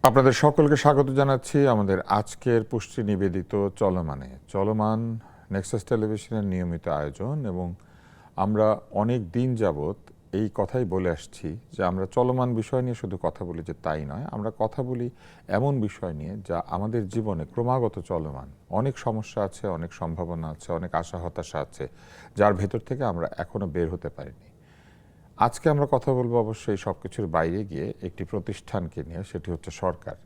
আপনাদের সকলকে স্বাগত জানাচ্ছি আমাদের আজকের পুষ্টি নিবেদিত চলমান নেক্সাস টেলিভিশনের নিয়মিত আয়োজন। এবং আমরা অনেক দিন যাবৎ এই কথাই বলে আসছি যে আমরা চলমান বিষয় নিয়ে শুধু কথা বলি, যে তাই নয়, আমরা কথা বলি এমন বিষয় নিয়ে যা আমাদের জীবনে ক্রমাগত চলমান। অনেক সমস্যা আছে, অনেক সম্ভাবনা আছে, অনেক আশা হতাশা আছে, যার ভেতর থেকে আমরা এখনো বের হতে পারিনি। আজকে আমরা কথা বলবো অবশ্যই সব কিছুর বাইরে গিয়ে একটি প্রতিষ্ঠানকে নিয়ে, সেটি হচ্ছে সরকার।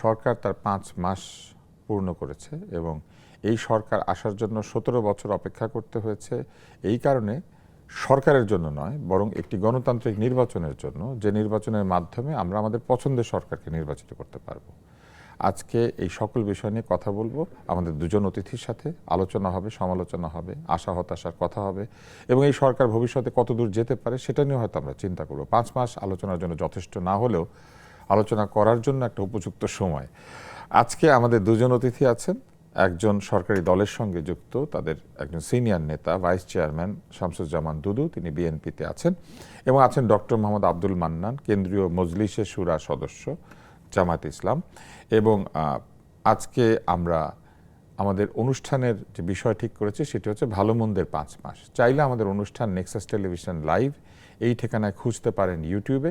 সরকার তার 5 মাস পূর্ণ করেছে এবং এই সরকার আসার জন্য 17 বছর অপেক্ষা করতে হয়েছে। এই কারণে সরকারের জন্য নয়, বরং একটি গণতান্ত্রিক নির্বাচনের জন্য, যে নির্বাচনের মাধ্যমে আমরা আমাদের পছন্দের সরকারকে নির্বাচিত করতে পারবো। আজকে এই সকল বিষয় নিয়ে কথা বলবো আমাদের দুজন অতিথির সাথে। আলোচনা হবে, সমালোচনা হবে, আশা হতাশার কথা হবে এবং এই সরকার ভবিষ্যতে কতদূর যেতে পারে সেটা নিয়ে হয়তো আমরা চিন্তা করব। 5 মাস আলোচনার জন্য যথেষ্ট না হলেও আলোচনা করার জন্য একটা উপযুক্ত সময়। আজকে আমাদের দুজন অতিথি আছেন, একজন সরকারি দলের সঙ্গে যুক্ত, তাদের একজন সিনিয়র নেতা ভাইস চেয়ারম্যান শামসুজ্জামান দুদু, তিনি বিএনপিতে আছেন, এবং আছেন ডক্টর মোহাম্মদ আব্দুল মান্নান, কেন্দ্রীয় মজলিসে শুরা সদস্য, জামায়াতে ইসলাম। এবং আজকে আমরা আমাদের অনুষ্ঠানের যে বিষয় ঠিক করেছি সেটি হচ্ছে ভালো মন্দের 5 মাস। চাইলে আমাদের অনুষ্ঠান নেক্সাস টেলিভিশন লাইভ এই ঠিকানায় খুঁজতে পারেন ইউটিউবে,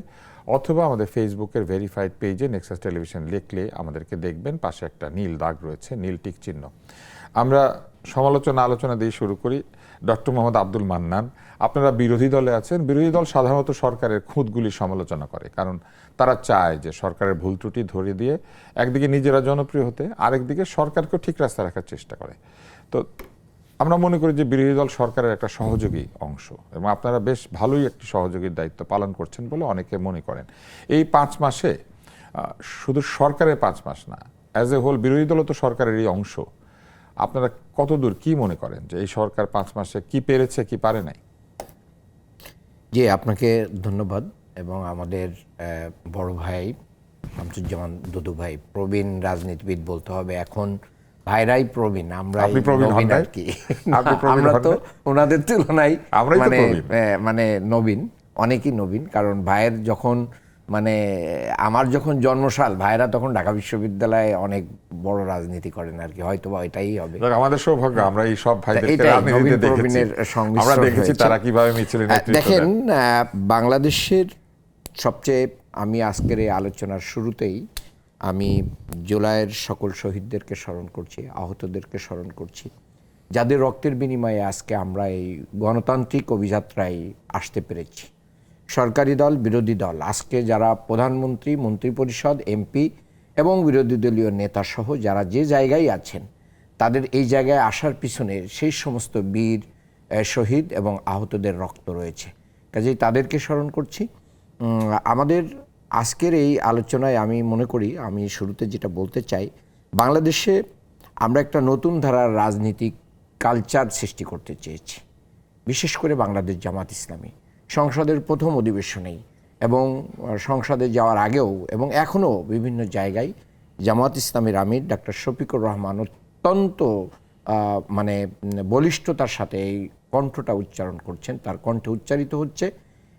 অথবা আমাদের ফেসবুকের ভেরিফাইড পেজে নেক্সাস টেলিভিশন লিখলে আমাদেরকে দেখবেন, পাশে একটা নীল দাগ রয়েছে, নীল টিক চিহ্ন। আমরা আলোচনা দিয়ে শুরু করি। ডক্টর মোহাম্মদ আব্দুল মান্নান, আপনারা বিরোধী দলে আছেন। বিরোধী দল সাধারণত সরকারের খুঁতগুলি সমালোচনা করে, কারণ তারা চায় যে সরকারের ভুল ত্রুটি ধরিয়ে দিয়ে একদিকে নিজেরা জনপ্রিয় হতে, আরেকদিকে সরকারকেও ঠিক রাস্তা রাখার চেষ্টা করে। তো আমরা মনে করি যে বিরোধী দল সরকারের একটা সহযোগী অংশ, এবং আপনারা বেশ ভালোই একটি সহযোগীর দায়িত্ব পালন করছেন বলে অনেকে মনে করেন। এই 5 মাসে শুধু সরকারের 5 মাস না, অ্যাজ এ হোল বিরোধী দলও তো সরকারের এই অংশ। আপনারা কতদূর কি মনে করেন যে এই সরকার 5 মাসে কি পেরেছে, কি পারে নাই? জি, আপনাকে ধন্যবাদ। এবং আমাদের বড় ভাই শামসুজ্জামান দুদু ভাই, প্রবীণ রাজনীতিবিদ বলতে হবে, এখন ভাইরাই প্রবীণ, আমরা নবীন আর কি। আমরা তো ওনাদের তুলনায় মানে নবীন, অনেকই নবীন। কারণ ভাইয়ের যখন আমার যখন জন্মসাল, ভাইরা তখন ঢাকা বিশ্ববিদ্যালয়ে অনেক বড় রাজনীতি করেন আর কি, হয়তো বা এটাই হবে আমাদের সৌভাগ্য। আমরা এই সব ভাইদেরকে রাজনীতিতে দেখেছি, আমরা দেখেছি তারা কিভাবে মিছিল নেতৃত্ব দেন। দেখেন, বাংলাদেশের সবচেয়ে, আমি আজকের এই আলোচনার শুরুতেই আমি জুলাইয়ের সকল শহীদদেরকে স্মরণ করছি, আহতদেরকে স্মরণ করছি, যাদের রক্তের বিনিময়ে আজকে আমরা এই গণতান্ত্রিক অভিযাত্রায় আসতে পেরেছি। সরকারি দল, বিরোধী দল, আজকে যারা প্রধানমন্ত্রী, মন্ত্রিপরিষদ, এমপি এবং বিরোধী দলীয় নেতাসহ যারা যে জায়গায় আছেন, তাদের এই জায়গায় আসার পিছনে সেই সমস্ত বীর, শহীদ এবং আহতদের রক্ত রয়েছে। কাজেই তাদেরকে স্মরণ করছি। আমাদের আজকের এই আলোচনায় আমি মনে করি, আমি শুরুতে যেটা বলতে চাই, বাংলাদেশে আমরা একটা নতুন ধারার রাজনীতিক কালচার সৃষ্টি করতে চেয়েছি। বিশেষ করে বাংলাদেশ জামাত ইসলামী সংসদের প্রথম অধিবেশনেই এবং সংসদে যাওয়ার আগেও এবং এখনও বিভিন্ন জায়গায় জামাত ইসলামীর আমির ডক্টর শফিকুর রহমান অত্যন্ত বলিষ্ঠতার সাথে এই কণ্ঠটা উচ্চারণ করছেন। তার কণ্ঠে উচ্চারিত হচ্ছে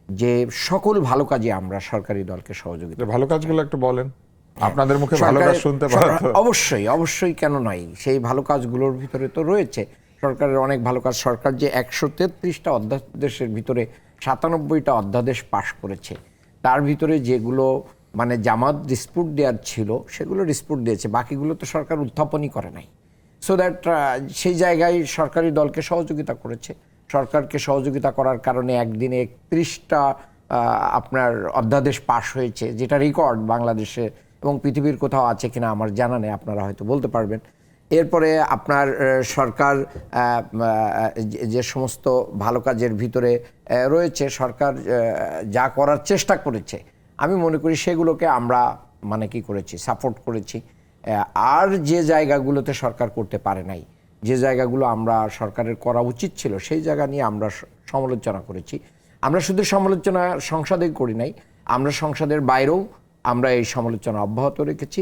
যে সকল ভালো কাজে আমরা সরকারি দলকে সহযোগিতা। ভালো কাজগুলো একটু বলেন, আপনাদের মুখে ভালো কাজ শুনতে পাওয়া। অবশ্যই কেন নয়, সেই ভালো কাজগুলোর ভিতরে তো রয়েছে সরকারের অনেক ভালো কাজ। সরকার যে 133টা অধ্যাদেশের ভিতরে 97টা অধ্যাদেশ পাশ করেছে, তার ভিতরে যেগুলো জামাত ডিসপুট দেওয়ার ছিল সেগুলো ডিসপুট দিয়েছে, বাকিগুলো তো সরকার উত্থাপনই করে নাই। সো দ্যাট সেই জায়গায় সরকারি দলকে সহযোগিতা করেছে। সরকারকে সহযোগিতা করার কারণে একদিনে 31টা আপনার অধ্যাদেশ পাশ হয়েছে, যেটা রেকর্ড বাংলাদেশে এবং পৃথিবীর কোথাও আছে কিনা আমার জানা নেই, আপনারা হয়তো বলতে পারবেন। এরপরে আপনার সরকার যে সমস্ত ভালো কাজের ভিতরে রয়েছে, সরকার যা করার চেষ্টা করেছে, আমি মনে করি সেগুলোকে আমরা কি করেছি, সাপোর্ট করেছি। আর যে জায়গাগুলোতে সরকার করতে পারে নাই, যে জায়গাগুলো আমরা সরকারের করা উচিত ছিল, সেই জায়গা নিয়ে আমরা সমালোচনা করেছি। আমরা শুধু সমালোচনা সংসদে করি নাই, আমরা সংসদের বাইরেও আমরা এই সমালোচনা অব্যাহত রেখেছি।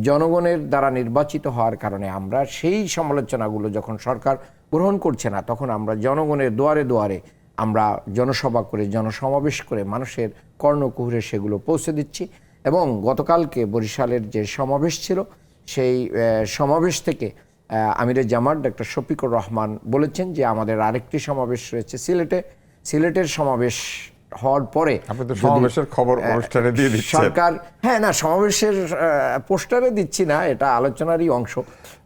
জনগণের দ্বারা নির্বাচিত হওয়ার কারণে আমরা সেই সমালোচনাগুলো যখন সরকার গ্রহণ করছে না, তখন আমরা জনগণের দুয়ারে দুয়ারে আমরা জনসভা করে, জনসমাবেশ করে মানুষের কর্ণকুহরে সেগুলো পৌঁছে দিচ্ছি। এবং গতকালকে বরিশালের যে সমাবেশ ছিল সেই সমাবেশ থেকে আমিরে জামাত ডক্টর শফিকুর রহমান বলেছেন যে আমাদের আরেকটি সমাবেশ রয়েছে সিলেটের সমাবেশ হওয়ার পরে আপনি তো সমাবেশের খবর অনুষ্ঠানে দিয়ে দিচ্ছেন। সরকার না সমাবেশের পোস্টারে দিচ্ছি না, এটা আলোচনারই অংশ।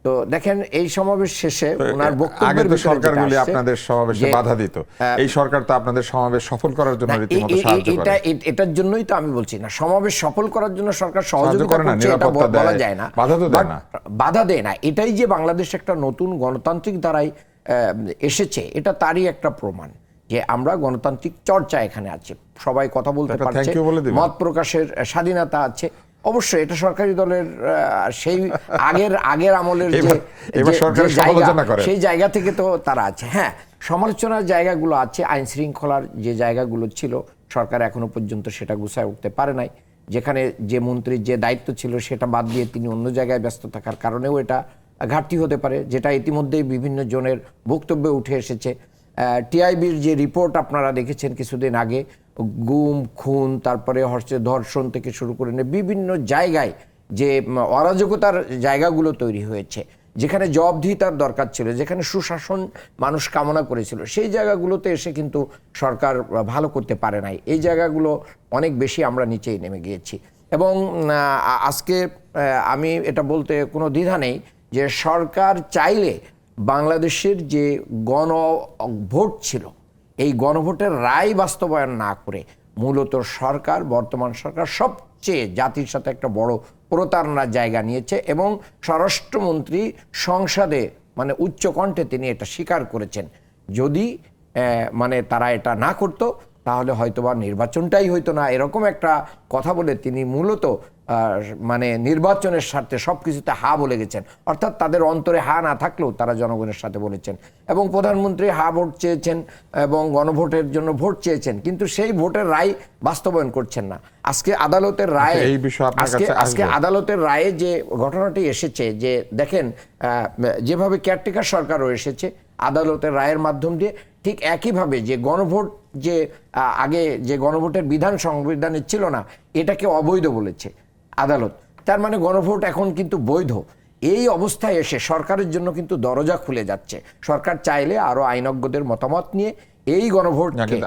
তো দেখেন এই সমাবেশ শেষে ওনার বক্তব্যের ভিতরে সরকারগুলি আপনাদের সমাবেশে বাধা দিত, এই সরকার তো আপনাদের সমাবেশ সফল করার জন্য রীতিমতো সাহায্য করে। এটার জন্যই তো আমি বলছি না সমাবেশ সফল করার জন্য সরকার সহযোগিতা করছে এটা বলা যায় না, বাধা তো দেয় না, বাধা দেয় না। এটাই যে বাংলাদেশ একটা নতুন গণতান্ত্রিক ধারায় এসেছে এটা তারই একটা প্রমাণ যে আমরা গণতান্ত্রিক চর্চা এখানে আছে, সবাই কথা বলতে পারছে, মত প্রকাশের স্বাধীনতা আছে। অবশ্যই এটা সরকারি দলের সেই আগের আমলের যে সেই জায়গা থেকে তো তারা আছে। হ্যাঁ, সমালোচনার জায়গাগুলো আছে, আইন শৃঙ্খলার যে জায়গাগুলো ছিল সরকার এখনো পর্যন্ত সেটা গুছায় উঠতে পারে নাই। যেখানে যে মন্ত্রীর যে দায়িত্ব ছিল সেটা বাদ দিয়ে তিনি অন্য জায়গায় ব্যস্ত থাকার কারণেও এটা ঘাটতি হতে পারে, যেটা ইতিমধ্যেই বিভিন্ন জনের বক্তব্যে উঠে এসেছে। টিআইবির যে রিপোর্ট আপনারা দেখেছেন কিছুদিন আগে, গুম খুন তারপরে হচ্ছে ধর্ষণ থেকে শুরু করে বিভিন্ন জায়গায় যে অরাজকতার জায়গাগুলো তৈরি হয়েছে, যেখানে জবাবদিহিতার দরকার ছিল, যেখানে সুশাসন মানুষ কামনা করেছিল, সেই জায়গাগুলোতে এসে কিন্তু সরকার ভালো করতে পারে নাই। এই জায়গাগুলো অনেক বেশি আমরা নিচেই নেমে গিয়েছি। এবং আজকে আমি এটা বলতে কোনো দ্বিধা নেই যে সরকার চাইলে বাংলাদেশের যে গণভোট ছিল এই গণভোটের রায় বাস্তবায়ন না করে মূলত বর্তমান সরকার সবচেয়ে জাতির সাথে একটা বড় প্রতারণার জায়গা নিয়েছে এবং স্বরাষ্ট্রমন্ত্রী সংসদে উচ্চ কণ্ঠে তিনি এটা স্বীকার করেছেন। যদি তারা এটা না করতো তাহলে হয়তোবা নির্বাচনটাই হইতো না, এরকম একটা কথা বলে তিনি মূলত নির্বাচনের স্বার্থে সবকিছুতে হা বলে গেছেন। অর্থাৎ তাদের অন্তরে হা না থাকলেও তারা জনগণের সাথে বলেছেন এবং প্রধানমন্ত্রী হা ভোট চেয়েছেন এবং গণভোটের জন্য ভোট চেয়েছেন, কিন্তু সেই ভোটের রায় বাস্তবায়ন করছেন না। আজকে আদালতের রায়ে আদালতের রায়ে যে ঘটনাটি এসেছে যে দেখেন যেভাবে কেয়ারটেকার সরকারও এসেছে আদালতের রায়ের মাধ্যম দিয়ে, ঠিক একইভাবে যে গণভোট যে আগে যে গণভোটের বিধান সংবিধানে ছিল না এটাকে অবৈধ বলেছে আদালত, তার মানে গণভোট এখন কিন্তু বৈধ। এই অবস্থায় এসে সরকারের জন্য কিন্তু দরজা খুলে যাচ্ছে। সরকার চাইলে আরো আইনজ্ঞদের মতামত নিয়ে এই গণভোটকে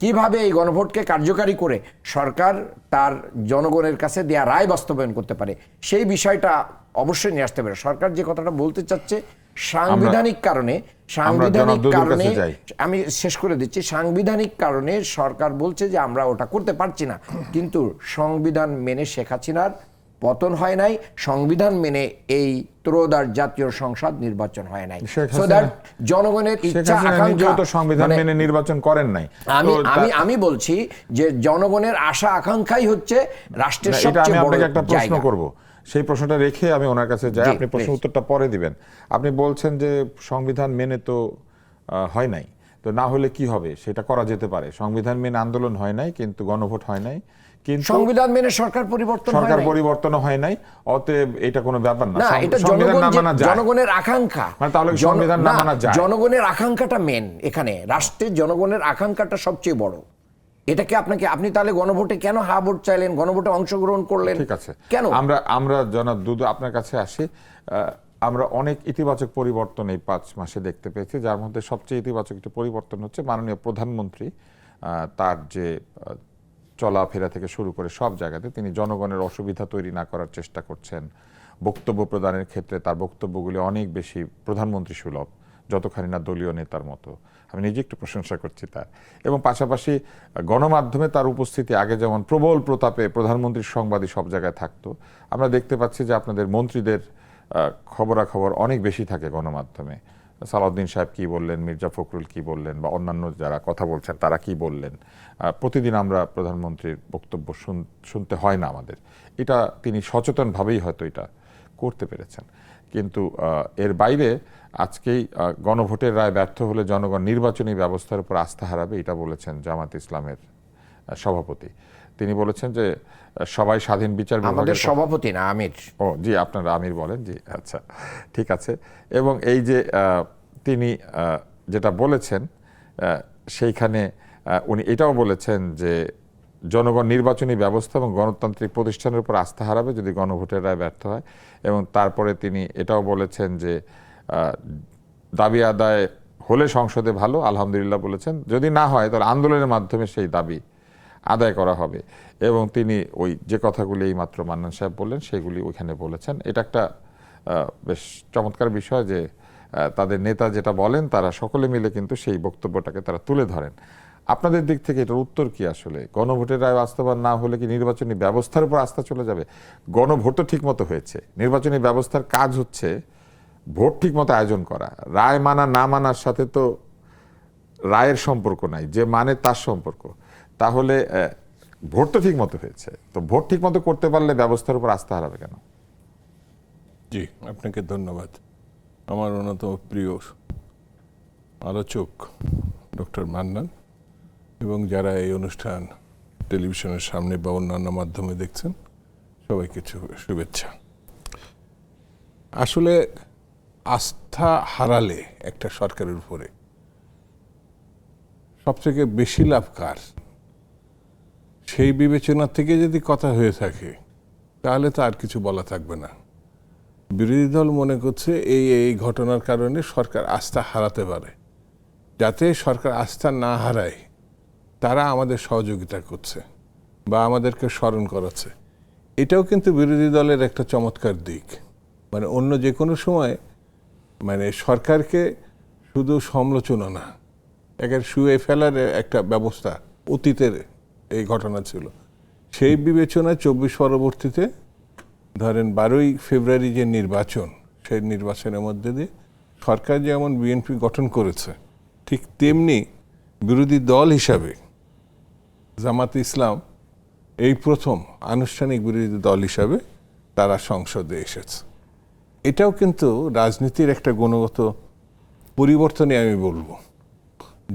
কিভাবে এই গণভোটকে কার্যকারী করে সরকার তার জনগণের কাছে দেয়া রায় বাস্তবায়ন করতে পারে সেই বিষয়টা অবশ্যই নিয়ে আসতে পারে। সরকার যে কথাটা বলতে চাচ্ছে সাংবিধানিক কারণে আমি শেষ করে দিচ্ছি, সাংবিধানিক কারণে সরকার বলছে যে আমরা ওটা করতে পারছি না, কিন্তু সংবিধান মেনে শেখ হাসিনার পতন হয় নাই, সংবিধান মেনে এই ত্রয়োদশ জাতীয় সংসদ নির্বাচন হয় নাই। সো দ্যাট জনগণের ইচ্ছা আকাঙ্ক্ষা সংবিধান মেনে নির্বাচন করেন নাই। আমি বলছি যে জনগণের আশা আকাঙ্ক্ষাই হচ্ছে রাষ্ট্রের সবচেয়ে বড় একটা প্রশ্ন করব, সেই প্রশ্নটা রেখে আমি ওনার কাছে যাই, আপনি প্রশ্ন উত্তরটা পরে দিবেন। আপনি বলছেন যে সংবিধান মেনে তো হয় নাই, তো না হলে কি হবে সেটা করা যেতে পারে। সংবিধান মেনে আন্দোলন হয় নাই কিন্তু গণভোট হয় নাই, কিন্তু সংবিধান মেনে সরকার পরিবর্তন হয় নাই, অতএব এটা কোনো ব্যাপার না, এটা জনগণের আকাঙ্ক্ষা। তাহলে সংবিধান না মানা যায়? জনগণের আকাঙ্ক্ষাটা মেন, এখানে রাষ্ট্রের জনগণের আকাঙ্ক্ষাটা সবচেয়ে বড়। এটাকে আপনি তাহলে গণভোটে কেন হা ভোট চাইলেন, গণভোটে অংশগ্রহণ করলেন? ঠিক আছে, কেন আমরা জনাব দুদু আপনার কাছে আসি। আমরা অনেক ইতিবাচক পরিবর্তন এই 5 মাসে দেখতে পেয়েছি, যার মধ্যে সবচেয়ে ইতিবাচক একটি পরিবর্তন হচ্ছে মাননীয় প্রধানমন্ত্রী তার যে চলাফেরা থেকে শুরু করে সব জায়গাতে তিনি জনগণের অসুবিধা তৈরি না করার চেষ্টা করছেন। বক্তব্য প্রদানের ক্ষেত্রে তার বক্তব্যগুলি অনেক বেশি প্রধানমন্ত্রী সুলভ, যতখানি না দলীয় নেতার মতো। আমি নিজে একটু প্রশংসা করছি তার। এবং পাশাপাশি গণমাধ্যমে তার উপস্থিতি আগে যেমন প্রবল প্রতাপে প্রধানমন্ত্রীর সংবাদই সব জায়গায় থাকতো, আমরা দেখতে পাচ্ছি যে আপনাদের মন্ত্রীদের খবরাখবর অনেক বেশি থাকে গণমাধ্যমে। সালাউদ্দিন সাহেব কি বললেন, মির্জা ফখরুল কি বললেন, বা অন্যান্য যারা কথা বলছেন তারা কি বললেন, প্রতিদিন আমরা প্রধানমন্ত্রীর বক্তব্য শুনতে হয় না আমাদের। এটা তিনি সচেতনভাবেই হয়তো এটা করতে পেরেছেন, কিন্তু এর বাইরে আজকেই গণভোটের রায় ব্যর্থ হলে জনগণ নির্বাচনী ব্যবস্থার উপর আস্থা হারাবে, এটা বলেছেন জামাত ইসলামের সভাপতি। তিনি বলেছেন যে সবাই স্বাধীন বিচার বিভাগের সভাপতি না আমির। ও জি, আপনারা আমির বলেন, জি আচ্ছা ঠিক আছে। এবং এই যে তিনি যেটা বলেছেন সেইখানে উনি এটাও বলেছেন যে জনগণ নির্বাচনী ব্যবস্থা এবং গণতান্ত্রিক প্রতিষ্ঠানের উপর আস্থা হারাবে যদি গণভোটের রায় ব্যর্থ হয়। এবং তারপরে তিনি এটাও বলেছেন যে দাবি আদায় হলে সংসদে ভালো, আলহামদুলিল্লাহ বলেছেন, যদি না হয় তাহলে আন্দোলনের মাধ্যমে সেই দাবি আদায় করা হবে। এবং তিনি ওই যে কথাগুলি এই মাত্র মান্নান সাহেব বললেন সেগুলি ওইখানে বলেছেন। এটা একটা বেশ চমৎকার বিষয় যে তাদের নেতা যেটা বলেন তারা সকলে মিলে কিন্তু সেই বক্তব্যটাকে তারা তুলে ধরেন। আপনাদের দিক থেকে এটার উত্তর কি? আসলে গণভোটের রায় বাস্তবায়ন না হলে কি নির্বাচনী ব্যবস্থার উপর আস্থা চলে যাবে? গণভোট তো ঠিক মতো হয়েছে, নির্বাচনী ব্যবস্থার কাজ হচ্ছে ভোট ঠিক মতো আয়োজন করা। রায় মানা না মানার সাথে তো রায়ের সম্পর্ক নাই, যে মানে তার সম্পর্ক। তাহলে ভোট তো ঠিক মতো হয়েছে, তো ভোট ঠিক মতো করতে পারলে ব্যবস্থার উপর আস্থা হারাবে কেন? জি, আপনাকে ধন্যবাদ। আমার অন্যতম প্রিয় আলোচক ডক্টর মান্নান এবং যারা এই অনুষ্ঠান টেলিভিশনের সামনে বা অন্যান্য মাধ্যমে দেখছেন, সবাইকে শুভেচ্ছা। আসলে আস্থা হারালে একটা সরকারের উপরে সবথেকে বেশি লাভ কার, সেই বিবেচনা থেকে যদি কথা হয়ে থাকে তাহলে তো আর কিছু বলা থাকবে না। বিরোধী দল মনে করছে এই ঘটনার কারণে সরকার আস্থা হারাতে পারে, যাতে সরকার আস্থা না হারায় তারা আমাদের সহযোগিতা করছে বা আমাদেরকে স্মরণ করাচ্ছে। এটাও কিন্তু বিরোধী দলের একটা চমৎকার দিক। মানে অন্য যে কোনো সময় মানে সরকারকে শুধু সমালোচনা না, একের শুয়ে ফেলার একটা ব্যবস্থা অতীতের এই ঘটনা ছিল। সেই বিবেচনায় 24 পরবর্তীতে ধরেন 12ই ফেব্রুয়ারি যে নির্বাচন, সেই নির্বাচনের মধ্যে দিয়ে সরকার যেমন বিএনপি গঠন করেছে, ঠিক তেমনি বিরোধী দল হিসাবে জামাত ইসলাম এই প্রথম আনুষ্ঠানিক বিরোধী দল হিসাবে তারা সংসদে এসেছে। এটাও কিন্তু রাজনীতির একটা গুণগত পরিবর্তনই আমি বলবো,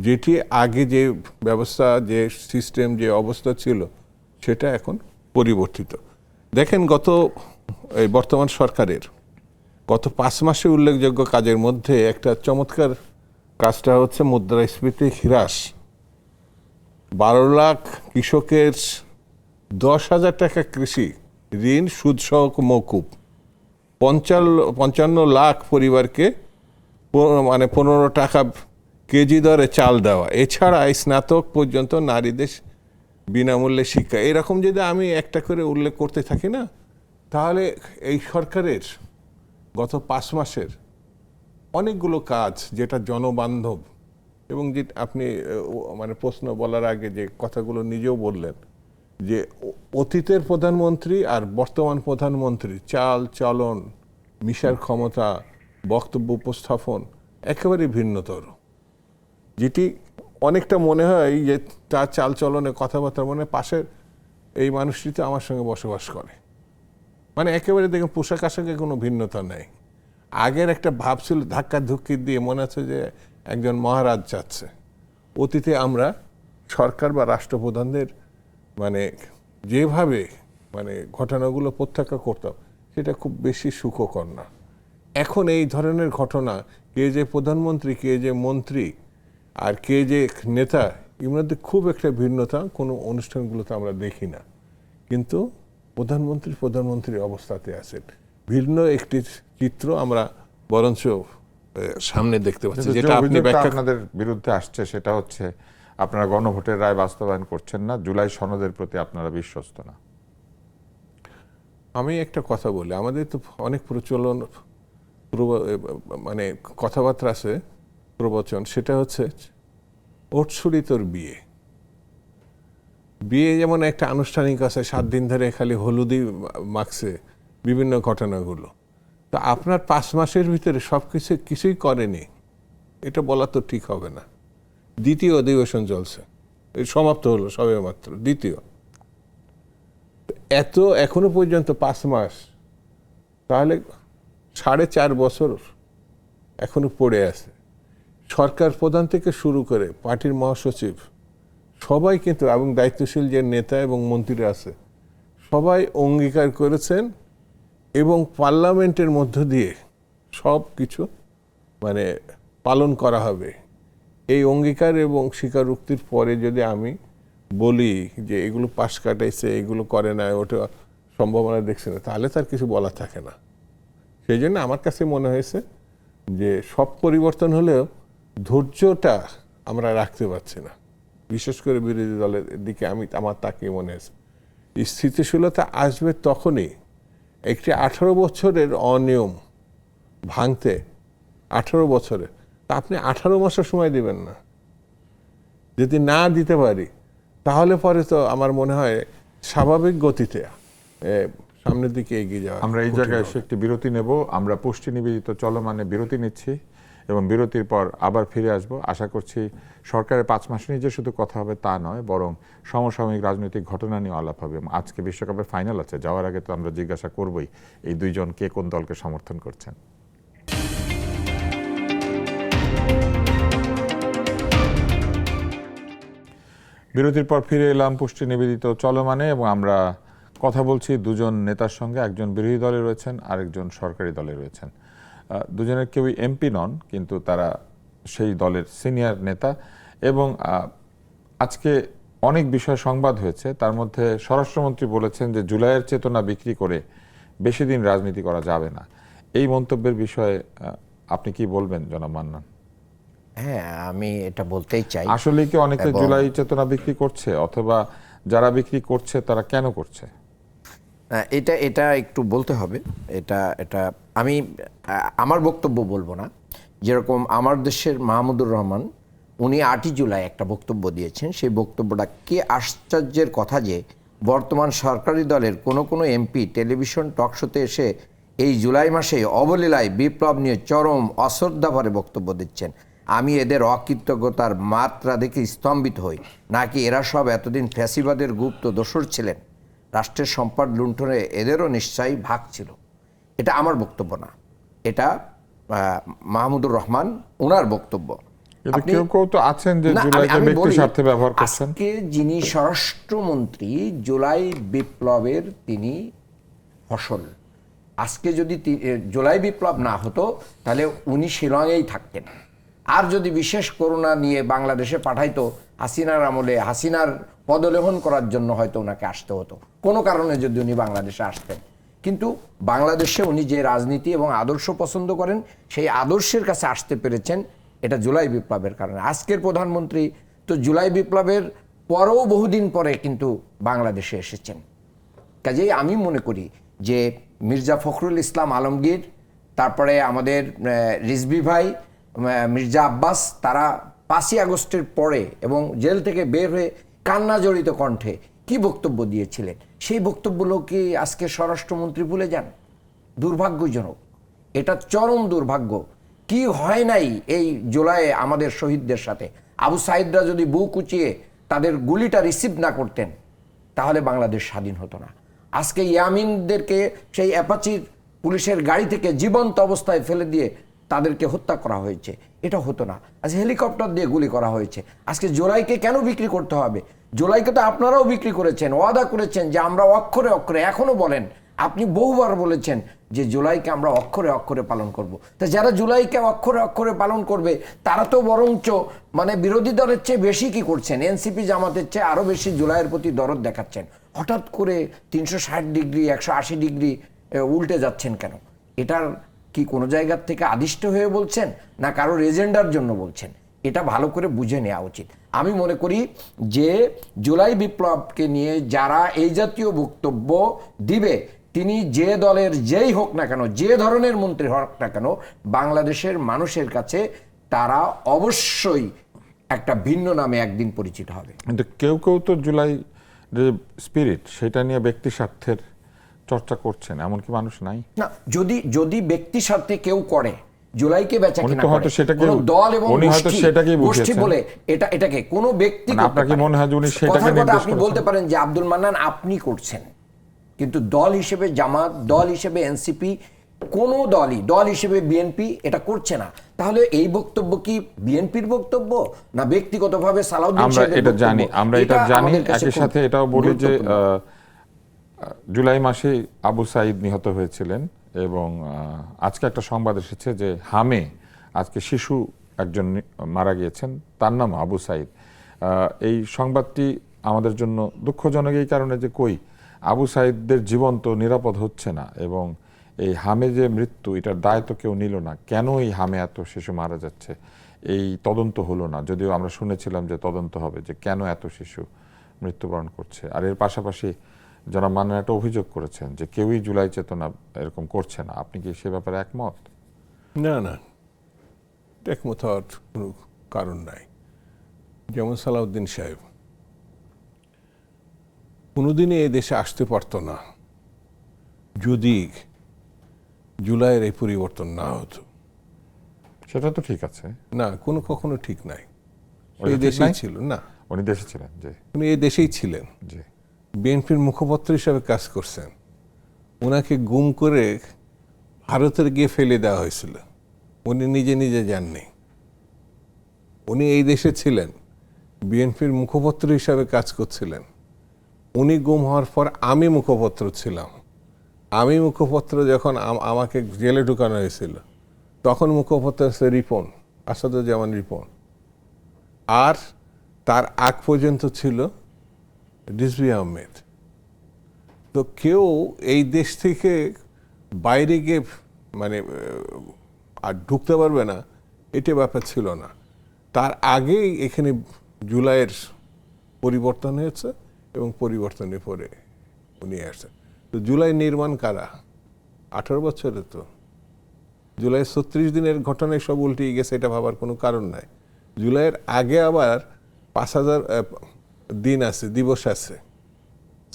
যেটি আগে যে ব্যবস্থা, যে সিস্টেম, যে অবস্থা ছিল সেটা এখন পরিবর্তিত। দেখেন এই বর্তমান সরকারের গত 5 মাসে উল্লেখযোগ্য কাজের মধ্যে একটা চমৎকার কাজটা হচ্ছে মুদ্রাস্ফীতি হ্রাস। 12 লাখ কৃষকের 10,000 টাকা কৃষি ঋণ সুদসহ মওকুফ, 55 লাখ পরিবারকে মানে 15 টাকা কেজি দরে চাল দেওয়া, এছাড়া স্নাতক পর্যন্ত নারীদের বিনামূল্যে শিক্ষা। এরকম যদি আমি একটা করে উল্লেখ করতে থাকি না, তাহলে এই সরকারের গত 5 মাসের অনেকগুলো কাজ যেটা জনবান্ধব, এবং যে আপনি মানে প্রশ্ন বলার আগে যে কথাগুলো নিজেও বললেন যে অতীতের প্রধানমন্ত্রী আর বর্তমান প্রধানমন্ত্রী চাল চলন, মিশার ক্ষমতা, বক্তব্য উপস্থাপন একেবারে ভিন্নতর, যেটি অনেকটা মনে হয় যে তার চাল চলনে কথাবার্তা মনে পাশের এই মানুষটি তো আমার সঙ্গে বসবাস করে। মানে একেবারে দেখুন পোশাক আশাকে কোনো ভিন্নতা নেই। আগের একটা ভাব ছিল ধাক্কা ধুক্কি দিয়ে মনে হচ্ছে যে একজন মহারাজ যাচ্ছে। অতীতে আমরা সরকার বা রাষ্ট্রপ্রধানদের মানে যেভাবে মানে ঘটনাগুলো প্রত্যাখ্যান করতাম, সেটা খুব বেশি সুখকর না। এখন এই ধরনের ঘটনা, কে যে প্রধানমন্ত্রী, কে যে মন্ত্রী আর কে যে নেতা, এর মধ্যে খুব একটা ভিন্নতা কোনো অনুষ্ঠানগুলোতে আমরা দেখি না। কিন্তু প্রধানমন্ত্রী অবস্থাতে আছেন। ভিন্ন একটি চিত্র আমরা বরঞ্চ সামনে দেখতে পাচ্ছি, যেটা আপনি আপনাদের বিরুদ্ধে আসছে সেটা হচ্ছে আপনারা গণভোটের রায় বাস্তবায়ন করছেন না, জুলাই সনদের প্রতি আপনারা বিশ্বস্ত না। আমি একটা কথা বলি, আমাদের তো অনেক প্রচলন মানে কথাবার্তা আছে, প্রবচন, সেটা হচ্ছে ওটছুরি তোর বিয়ে। বিয়ে যেমন একটা আনুষ্ঠানিক আছে, 7 দিন ধরে খালি হলুদি মাখছে বিভিন্ন ঘটনাগুলো। তো আপনার 5 মাসের ভিতরে কিছুই করেনি, এটা বলা তো ঠিক হবে না। দ্বিতীয় অধিবেশন চলছে, সমাপ্ত হলো সবে মাত্র দ্বিতীয়, এখনো পর্যন্ত 5 মাস, তাহলে 4.5 বছর এখনো পড়ে আছে। সরকার প্রধান থেকে শুরু করে পার্টির মহাসচিব সবাই কিন্তু, এবং দায়িত্বশীল যে নেতা এবং মন্ত্রীরা আছে সবাই অঙ্গীকার করেছেন, এবং পার্লামেন্টের মধ্য দিয়ে সব কিছু মানে পালন করা হবে। এই অঙ্গীকার এবং স্বীকারোক্তির পরে যদি আমি বলি যে এগুলো পাশ কাটাইছে, এগুলো করে না, ওটা সম্ভাবনা দেখছে না, তাহলে তার কিছু বলা থাকে না। সেই জন্য আমার কাছে মনে হয়েছে যে সব পরিবর্তন হলেও ধৈর্যটা আমরা রাখতে পারছি না, বিশেষ করে বিরোধী দলের দিকে আমার তাকিয়ে মনে হয়েছে। স্থিতিশীলতা আসবে তখনই একটি 18 বছরের অনিয়ম ভাঙতে, 18 বছরের, তা আপনি 18 মাসের সময় দিবেন না। যদি না দিতে পারি তাহলে পরে তো আমার মনে হয় স্বাভাবিক গতিতে সামনের দিকে এগিয়ে যাওয়া। আমরা এই জায়গায় এসে একটি বিরতি নেব। আমরা পুষ্টি নিবেদিত চলমানে বিরতি নিচ্ছি এবং বিরতির পর আবার ফিরে আসব। আশা করছি সরকারের 5 মাস নিয়ে যে শুধু কথা হবে তা নয়, বরং সমসাময়িক রাজনৈতিক ঘটনা নিয়ে আলাপ হবে। আজকে বিশ্বকাপের ফাইনাল আছে, যাওয়ার আগে তো আমরা জিজ্ঞাসা করবই এই দুইজন কে কোন দলকে সমর্থন করছেন। বিরতির পর ফিরে এলাম পুষ্টি নিবেদিত চলমানে এবং আমরা কথা বলছি দুজন নেতার সঙ্গে। একজন বিরোধী দলে রয়েছেন, আরেকজন সরকারি দলে রয়েছেন। দুজনের কেউই এমপি নন, কিন্তু তারা সেই দলের সিনিয়র নেতা। এবং আজকে অনেক বিষয় সংবাদ হয়েছে, তার মধ্যে স্বরাষ্ট্রমন্ত্রী বলেছেন যে জুলাইয়ের চেতনা বিক্রি করে বেশি দিন রাজনীতি করা যাবে না। এই মন্তব্যের বিষয়ে আপনি কি বলবেন জনাব মান্নান? হ্যাঁ, আমি এটা বলতেই চাই, আসলে কি অনেকে জুলাই চেতনা বিক্রি করছে, অথবা যারা বিক্রি করছে তারা কেন করছে? এটা একটু বলতে হবে। এটা আমি আমার বক্তব্য বলবো না। যেরকম আমার দেশের মাহমুদুর রহমান, উনি 8ই জুলাই একটা বক্তব্য দিয়েছেন। সেই বক্তব্যটা কি আশ্চর্যের কথা যে বর্তমান সরকারি দলের কোনো এমপি টেলিভিশন টক শোতে এসে এই জুলাই মাসে অবলীলায় বিপ্লব নিয়ে চরম অশ্রদ্ধাভরে বক্তব্য দিচ্ছেন। আমি এদের অকৃতজ্ঞতার মাত্রা দেখে স্তম্ভিত হই। নাকি এরা সব এতদিন ফ্যাসিবাদের গুপ্ত দোসর ছিলেন? রাষ্ট্রের সম্পদ লুণ্ঠনে এদেরও নিশ্চয়ই ভাগ ছিল। এটা আমার বক্তব্য না, এটা মাহমুদুর রহমান ওনার বক্তব্য। কেউ কেউ তো আছেন যে জুলাইকে ব্যক্তি স্বার্থে ব্যবহার করছেন। আজকে যিনি স্বরাষ্ট্রমন্ত্রী, জুলাই বিপ্লবের তিনি ফসল। আজকে যদি জুলাই বিপ্লব না হতো তাহলে উনি শিলংয়েই থাকতেন। আর যদি বিশেষ করুণা নিয়ে বাংলাদেশে পাঠাইতো হাসিনার আমলে, হাসিনার পদলেহন করার জন্য হয়তো ওনাকে আসতে হতো, কোনো কারণে যদি উনি বাংলাদেশে আসতেন। কিন্তু বাংলাদেশে উনি যে রাজনীতি এবং আদর্শ পছন্দ করেন, সেই আদর্শের কাছে আসতে পেরেছেন, এটা জুলাই বিপ্লবের কারণে। আজকের প্রধানমন্ত্রী তো জুলাই বিপ্লবের পরেও বহুদিন পরে কিন্তু বাংলাদেশে এসেছেন। কাজেই আমি মনে করি যে মির্জা ফখরুল ইসলাম আলমগীর, তারপরে আমাদের রিজভী ভাই, মির্জা আব্বাস, তারা 5ই আগস্টের পরে এবং জেল থেকে বের হয়ে কান্না জড়িত কণ্ঠে কি বক্তব্য দিয়েছিলেন, সেই বক্তব্যগুলো কি আজকে স্বরাষ্ট্রমন্ত্রী ভুলে যান? দুর্ভাগ্যজনক, এটা চরম দুর্ভাগ্য। কি হয় নাই এই জুলাইয়ে আমাদের শহীদদের সাথে? আবু সাইদরা যদি বুক উঁচিয়ে তাদের গুলিটা রিসিভ না করতেন তাহলে বাংলাদেশ স্বাধীন হতো না। আজকে ইয়ামিনদেরকে সেই অ্যাপাচির পুলিশের গাড়ি থেকে জীবন্ত অবস্থায় ফেলে দিয়ে তাদেরকে হত্যা করা হয়েছে, এটা হতো না। আজকে হেলিকপ্টার দিয়ে গুলি করা হয়েছে। আজকে জুলাইকে কেন বিক্রি করতে হবে? জুলাইকে তো আপনারাও বিক্রি করেছেন, ওয়াদা করেছেন যে আমরা অক্ষরে অক্ষরে, এখনো বলেন, আপনি বহুবার বলেছেন যে জুলাইকে আমরা অক্ষরে অক্ষরে পালন করব। তা যারা জুলাইকে অক্ষরে অক্ষরে পালন করবে তারা তো বরঞ্চ মানে বিরোধী দলের চেয়ে বেশি কি করছেন, এনসিপি জামাতের চেয়ে আরো বেশি জুলাইয়ের প্রতি দরদ দেখাচ্ছেন। হঠাৎ করে 360 ডিগ্রি 180 ডিগ্রি উল্টে যাচ্ছেন কেন? এটার কি কোনো জায়গার থেকে আদিষ্ট হয়ে বলছেন, না কারোর এজেন্ডার জন্য বলছেন? এটা ভালো করে বুঝে নেওয়া উচিত। আমি মনে করি যে জুলাই বিপ্লবকে নিয়ে যারা এই জাতীয় বক্তব্য দিবে, তিনি যে দলের যেই হোক না কেন, যে ধরনের মন্ত্রী হোক না কেন, বাংলাদেশের মানুষের কাছে তারা অবশ্যই একটা ভিন্ন নামে একদিন পরিচিত হবে। কিন্তু কেউ কেউ তো জুলাই যে স্পিরিট, সেটা নিয়ে ব্যক্তি স্বার্থের চর্চা করছেন, এমন কি মানুষ নাই? না, যদি ব্যক্তি স্বার্থে কেউ করে, জুলাইকে বেচা কিনা করে, কোনো দল এবং গোষ্ঠী বলে এটাকে কোনো ব্যক্তি, আপনাকে মনে হয় যে উনি সেটাকে নির্দেশ আপনি বলতে পারেন যে আব্দুল মান্নান আপনি করছেন, কিন্তু দল হিসেবে জামাত, দল হিসেবে এনসিপি, কোনো দল হিসেবে বিএনপি এটা করছে না। তাহলে এই বক্তব্য কি বিএনপির বক্তব্য, না ব্যক্তিগতভাবে সালাউদ্দিন সাহেবের বক্তব্য? আমরা এটা জানি। একই সাথে এটাও বলি যে জুলাই মাসে আবু সাইদ নিহত হয়েছিলেন এবং আজকে একটা সংবাদ এসেছে যে হামে আজকে শিশু একজন মারা গিয়েছেন, তার নাম আবু সাইদ। এই সংবাদটি আমাদের জন্য দুঃখজনক এই কারণে যে কই আবু সাইদদের জীবন তো নিরাপদ হচ্ছে না, এবং এই হামে যে মৃত্যু, এটার দায় তো কেউ নিল না। কেন এই হামে এত শিশু মারা যাচ্ছে, এই তদন্ত হলো না, যদিও আমরা শুনেছিলাম যে তদন্ত হবে, যে কেন এত শিশু মৃত্যুবরণ করছে। আর এর পাশাপাশি যারা মান্নান একটা অভিযোগ করেছেন যে কেউই জুলাই চেতনা এরকম করছে না, আপনি কি সে ব্যাপারে একমত? না না, একমত হওয়ার কোনো কারণ নাই। যেমন সালাউদ্দিন সাহেব কোনোদিনই এই দেশে আসতে পারতো না যদি জুলাইয়ের এই পরিবর্তন না হতো। সেটা তো ঠিক আছে, না, কখনো ঠিক নাই। ওটা এই ঠিক দেশেই নাই? ছিল না, উনি দেশে ছিলেন, জি উনি এই দেশেই ছিলেন, জি। বিএনপির মুখপাত্র হিসাবে কাজ করছেন। ওনাকে গুম করে ভারতের গিয়ে ফেলে দেওয়া হয়েছিল, উনি নিজে নিজে যাননি। উনি এই দেশে ছিলেন, বিএনপির মুখপাত্র হিসাবে কাজ করছিলেন। উনি গুম হওয়ার পর আমি মুখপাত্র ছিলাম। আমি মুখপাত্র যখন আমাকে জেলে ঢুকানো হয়েছিল, তখন মুখপাত্র হচ্ছে রিপন, আসাদুজ্জামান রিপন। আর তার আগ পর্যন্ত ছিল রিজভী আহমেদ। তো কেউ এই দেশ থেকে বাইরে গিয়ে মানে আর ঢুকতে পারবে না, এটা ব্যাপার ছিল না। তার আগেই এখানে জুলাইয়ের পরিবর্তন হয়েছে এবং পরিবর্তনের পরে উনি আসছেন। তো জুলাই নির্মাণ কারা? 18 বছরে তো জুলাই 36 দিনের ঘটনায় সব উল্টে গেছে, এটা ভাবার কোনো কারণ নাই। জুলাইয়ের আগে আবার 5000 দিন আছে, দিবস আছে,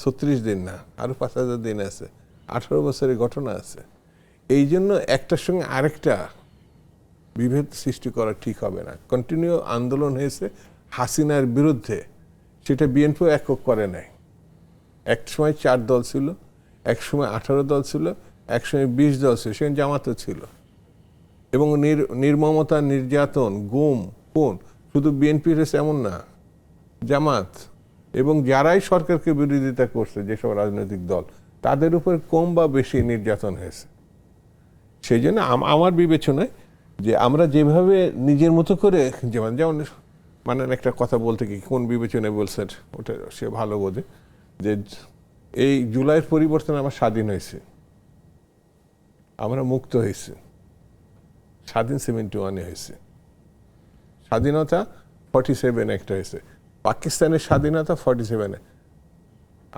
36 দিন না, আরো 5000 দিন আছে, 18 বছরের ঘটনা আছে। এই জন্য একটার সঙ্গে আরেকটা বিভেদ সৃষ্টি করা ঠিক হবে না। কন্টিনিউ আন্দোলন হয়েছে হাসিনার বিরুদ্ধে, সেটা বিএনপিও একক করে নাই। এক সময় 4 দল ছিল, এক সময় 18 দল ছিল, এক সময় 20 দল ছিল, সেখানে জামাতও ছিল। এবং নির্মমতা, নির্যাতন, গুম, খুন শুধু বিএনপির হয়েছে এমন না, জামাত এবং যারাই সরকারকে বিরোধিতা করছে, যেসব রাজনৈতিক দল, তাদের উপর কম বা বেশি নির্যাতন হয়েছে। সেই জন্য আমার বিবেচনায় যে আমরা যেভাবে নিজের মতো করে, যেমন মানে একটা কথা বলতে কি কোন বিবেচনায় বলছেন ওটা সে ভালো বোঝে, যে এই জুলাইয়ের পরিবর্তন আমরা স্বাধীন হয়েছে, আমরা মুক্ত হয়েছে, স্বাধীন 71-এ হয়েছে, স্বাধীনতা 47 একটা হয়েছে, পাকিস্তানের স্বাধীনতা 47-এ।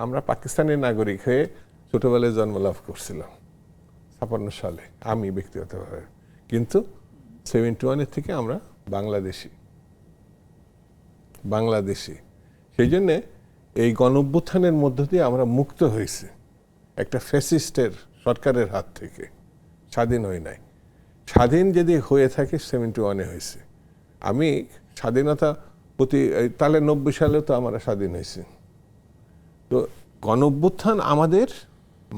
আমরা পাকিস্তানের নাগরিক হয়ে ছোটবেলায় জন্মলাভ করছিলাম 56 সালে, আমি ব্যক্তিগতভাবে। কিন্তু 71-এর থেকে আমরা বাংলাদেশি। সেই জন্যে এই গণঅভ্যুত্থানের মধ্য দিয়ে আমরা মুক্ত হয়েছি একটা ফ্যাসিস্টের সরকারের হাত থেকে, স্বাধীন হই নাই। স্বাধীন যদি হয়ে থাকে 71-এ হয়েছে। আমি স্বাধীনতা তাহলে 90 সালেও তো আমরা স্বাধীন হয়েছি। তো গণঅভ্যুত্থান আমাদের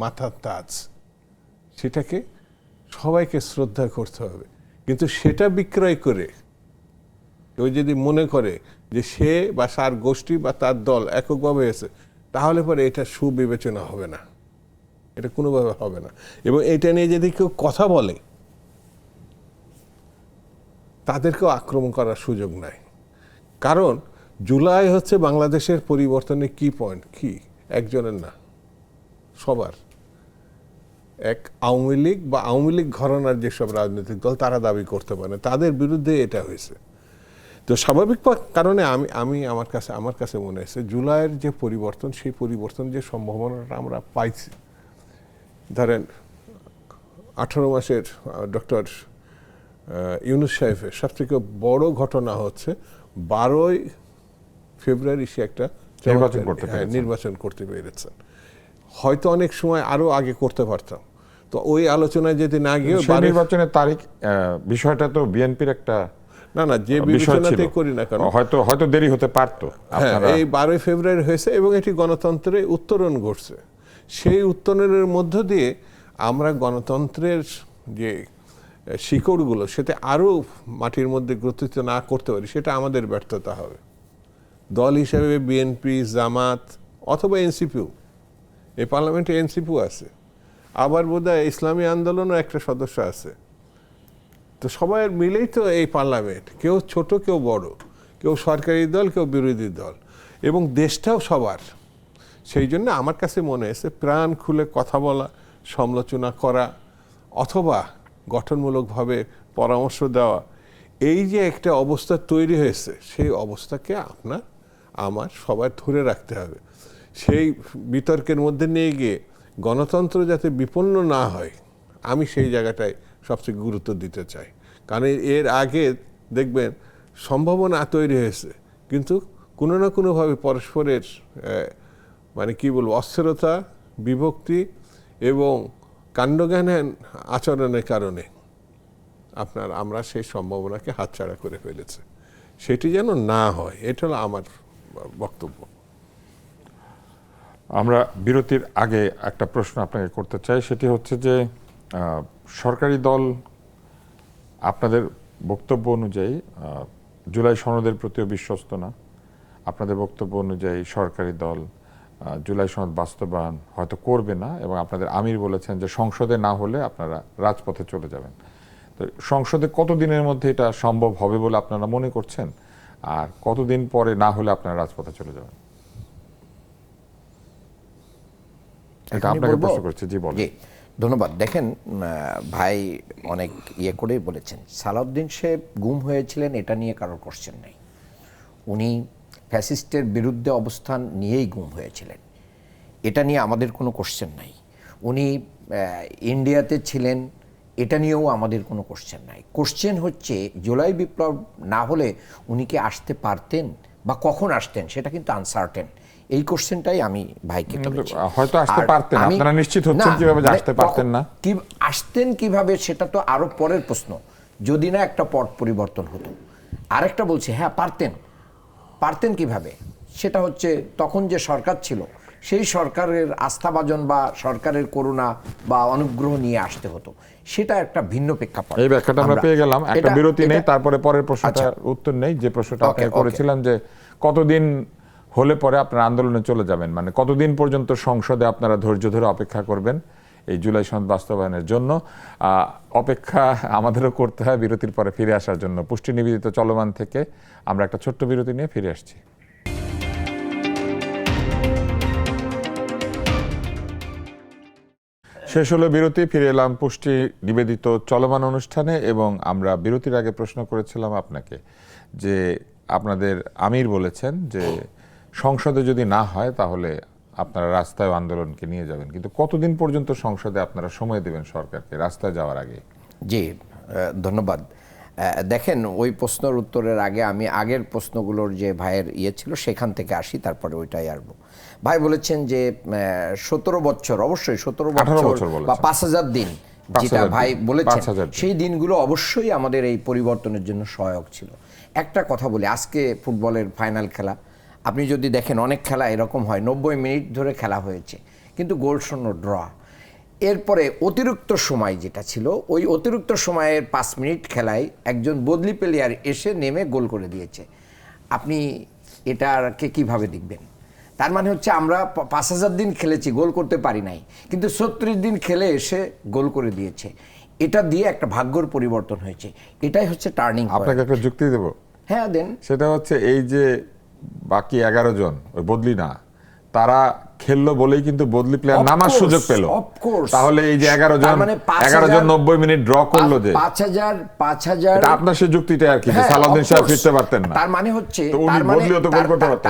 মাথার তাজ, সেটাকে সবাইকে শ্রদ্ধা করতে হবে। কিন্তু সেটা বিক্রয় করে কেউ যদি মনে করে যে সে বা তার গোষ্ঠী বা তার দল এককভাবে হয়েছে, তাহলে পরে এটা সুবিবেচনা হবে না, এটা কোনোভাবে হবে না। এবং এটা নিয়ে যদি কেউ কথা বলে, তাদেরকেও আক্রমণ করার সুযোগ নাই। কারণ জুলাই হচ্ছে বাংলাদেশের পরিবর্তনের কি পয়েন্ট, কি একজনের না, সবার। এক আওয়ামী লীগ বা আওয়ামী লীগ ঘরানার যেসব রাজনৈতিক দল, তারা দাবি করতে পারে তাদের বিরুদ্ধে এটা হয়েছে। তো স্বাভাবিক কারণে আমার কাছে মনে হয়েছে জুলাইয়ের যে পরিবর্তন, সেই পরিবর্তন যে সম্ভাবনাটা আমরা পাইছি। ধরেন 18 মাসের ডক্টর ইউনূস সাহেবের সবথেকে বড় ঘটনা হচ্ছে 12ই ফেব্রুয়ারি সে একটা নির্বাচন করতে পেরেছেন। হয়তো অনেক সময় আরো আগে করতে পারতাম। তো ওই আলোচনায় যদি না গিয়ে নির্বাচনের তারিখ বিষয়টা তো বিএনপির একটা না যে বিবেচনাতে করি না কেন, হয়তো দেরি হতে পারতো। এই 12ই ফেব্রুয়ারি হয়েছে এবং এটি গণতন্ত্রে উত্তরণ ঘটছে। সেই উত্তরণের মধ্য দিয়ে আমরা গণতন্ত্রের যে শিকড়গুলো, সেটা আরো মাটির মধ্যে গ্রথিত না করতে পারি, সেটা আমাদের ব্যর্থতা হবে। দল হিসেবে বিএনপি, জামাত অথবা এনসিপিও, এই পার্লামেন্টে এনসিপিও আছে, আবার বোধহয় ইসলামী আন্দোলনও একটা সদস্য আছে। তো সবাই মিলেই তো এই পার্লামেন্ট, কেউ ছোট কেউ বড়, কেউ সরকারি দল কেউ বিরোধী দল। এবং দেশটাও সবার। সেই জন্য আমার কাছে মনে হয়েছে প্রাণ খুলে কথা বলা, সমালোচনা করা অথবা গঠনমূলকভাবে পরামর্শ দেওয়া, এই যে একটা অবস্থা তৈরি হয়েছে সেই অবস্থাকে আমার সবার ধরে রাখতে হবে। সেই বিতর্কের মধ্যে নিয়ে গিয়ে গণতন্ত্র যাতে বিপন্ন না হয়, আমি সেই জায়গাটায় সবচেয়ে গুরুত্ব দিতে চাই। কারণ এর আগে দেখবেন সম্ভাবনা তৈরি হয়েছে, কিন্তু কোনো না কোনোভাবে পরস্পরের মানে কি বলবো, অস্থিরতা, বিভক্তি এবং কাণ্ডজ্ঞানহীন আচরণের কারণে আমরা সেই সম্ভাবনাকে হাতছাড়া করে ফেলেছে। সেটি যেন না হয়, এটা হলো আমার বক্তব্য। আমরা বিরতির আগে একটা প্রশ্ন আপনাকে করতে চাই, সেটি হচ্ছে যে সরকারি দল আপনাদের বক্তব্য অনুযায়ী জুলাই সনদের প্রতিও বিশ্বস্ত না। আপনাদের বক্তব্য অনুযায়ী সরকারি দল জুলাই সনদ বাস্তবায়ন হয়তো করবে না, এবং আপনাদের আমির বলেছেন যে সংসদে না হলে আপনারা রাজপথে চলে যাবেন। তো সংসদে কতদিনের মধ্যে এটা সম্ভব হবে বলে আপনারা মনে করছেন, আর কতদিন পরে না হলে আপনারা রাজপথে চলে যাবেন? এটা আপনাকে প্রশ্ন করছি। জি বলেন। ধন্যবাদ। দেখেন ভাই অনেক করেই বলেছেন, সালাউদ্দিন সাহেব গুম হয়েছিলেন এটা নিয়ে কারোর কোশ্চেন নেই। উনি ফ্যাসিস্টের বিরুদ্ধে অবস্থান নিয়েই গুম হয়েছিলেন, এটা নিয়ে আমাদের কোনো কোশ্চেন নাই। উনি ইন্ডিয়াতে ছিলেন, এটা নিয়েও আমাদের কোনো কোশ্চেন নাই। কোশ্চেন হচ্ছে জুলাই বিপ্লব না হলে উনি কি আসতে পারতেন বা কখন আসতেন, সেটা কিন্তু আনসার্টেন। এই কোশ্চেনটাই আমি ভাইকে করেছি। হয়তো আসতে পারতেন, আপনারা নিশ্চিত হচ্ছেন কিভাবে যে আসতে পারতেন না? কি আসতেন কিভাবে সেটা তো আরো পরের প্রশ্ন, যদি না একটা পট পরিবর্তন হতো। আরেকটা বলছে হ্যাঁ পারতেন কিভাবে, সেটা হচ্ছে তখন যে সরকার ছিল সেই সরকারের আস্থাভাজন বা সরকারের করুণা বা অনুগ্রহ নিয়ে আসতে হতো, সেটা একটা ভিন্ন প্রেক্ষাপট। এই ব্যাখ্যাটা আমরা পেয়ে গেলাম। একটা বিরতি নেই, তারপরে পরের প্রশ্নটার উত্তর নেই, যে প্রশ্নটা আপনি করেছিলাম যে কতদিন হলে পরে আপনারা আন্দোলনে চলে যাবেন, মানে কতদিন পর্যন্ত সংসদে আপনারা ধৈর্য ধরে অপেক্ষা করবেন এই জুলাই সনদ বাস্তবায়নের জন্য। অপেক্ষা আমাদেরও করতে হয়। বিরতির পরে ফিরে আসার জন্য পুষ্টি নিবেদিত চলমান থেকে আমরা একটা ছোট্ট বিরতি নিয়ে ফিরে আসছি। শেষ হলো বিরতি, ফিরে এলাম পুষ্টি নিবেদিত চলমান অনুষ্ঠানে। এবং আমরা বিরতির আগে প্রশ্ন করেছিলাম আপনাকে যে আপনাদের আমির বলেছেন যে সংসদে যদি না হয় তাহলে আপনারা রাস্তায় আন্দোলনকে নিয়ে যাবেন, কিন্তু কতদিন পর্যন্ত সংসদে আপনারা সময় দেবেন সরকারকে রাস্তায় যাওয়ার আগে? জি ধন্যবাদ। দেখেন, ওই প্রশ্নের উত্তরের আগে আমি আগের প্রশ্নগুলোর যে ভাইয়ের ছিল সেখান থেকে আসি, তারপরে ওইটাই আসবো। ভাই বলেছেন যে 17 বছর, অবশ্যই 17 বছর বা 5000 দিন যেটা ভাই বলেছেন, সেই দিনগুলো অবশ্যই আমাদের এই পরিবর্তনের জন্য সহায়ক ছিল। একটা কথা বলি, আজকে ফুটবলের ফাইনাল খেলা আপনি যদি দেখেন, অনেক খেলা এরকম হয় 90 মিনিট ধরে খেলা হয়েছে কিন্তু গোল শূন্য ড্র। এরপরে অতিরিক্ত সময় যেটা ছিল, ওই অতিরিক্ত সময়ের 5 মিনিট খেলায় একজন বদলি প্লেয়ার এসে নেমে গোল করে দিয়েছে। আপনি এটাকে কিভাবে দেখবেন? তার মানে হচ্ছে আমরা 5000 দিন খেলেছি, গোল করতে পারি নাই, কিন্তু 36 দিন খেলে এসে গোল করে দিয়েছে। এটা দিয়ে একটা ভাগ্যর পরিবর্তন হয়েছে। এটাই হচ্ছে টার্নিং পয়েন্ট। আপনাকে একটা যুক্তি দেব। হ্যাঁ দেন। সেটা হচ্ছে এই যে বাকি 11 জন ওই বদলি না, তারা খেললো বলেই কিন্তু বদলি প্লেয়ার নামার সুযোগ পেল। তাহলে এই যে 11 জন 90 মিনিট ড্র করলো, যে 5000 আপনার সে যুক্তিটা আর কি, সালাউদ্দিন সাহেব ফিরতে পারতেন না, তার মানে হচ্ছে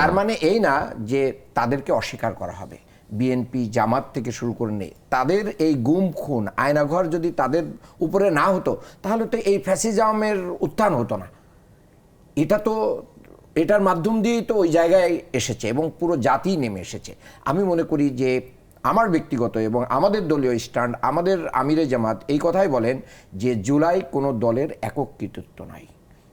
তার মানে এই না যে তাদেরকে অস্বীকার করা হবে। বিএনপি জামাত থেকে শুরু করে নেই, তাদের এই গুম খুন আয়নাঘর যদি তাদের উপরে না হতো তাহলে তো এই ফ্যাসিজমের উত্থান হতো না। এটার মাধ্যম দিয়েই তো ওই জায়গায় এসেছে এবং পুরো জাতি নেমে এসেছে। আমি মনে করি যে আমার ব্যক্তিগত এবং আমাদের দলীয় স্ট্যান্ড, আমাদের আমিরে জামাত এই কথাই বলেন যে জুলাই কোনো দলের একক কৃতিত্ব নাই,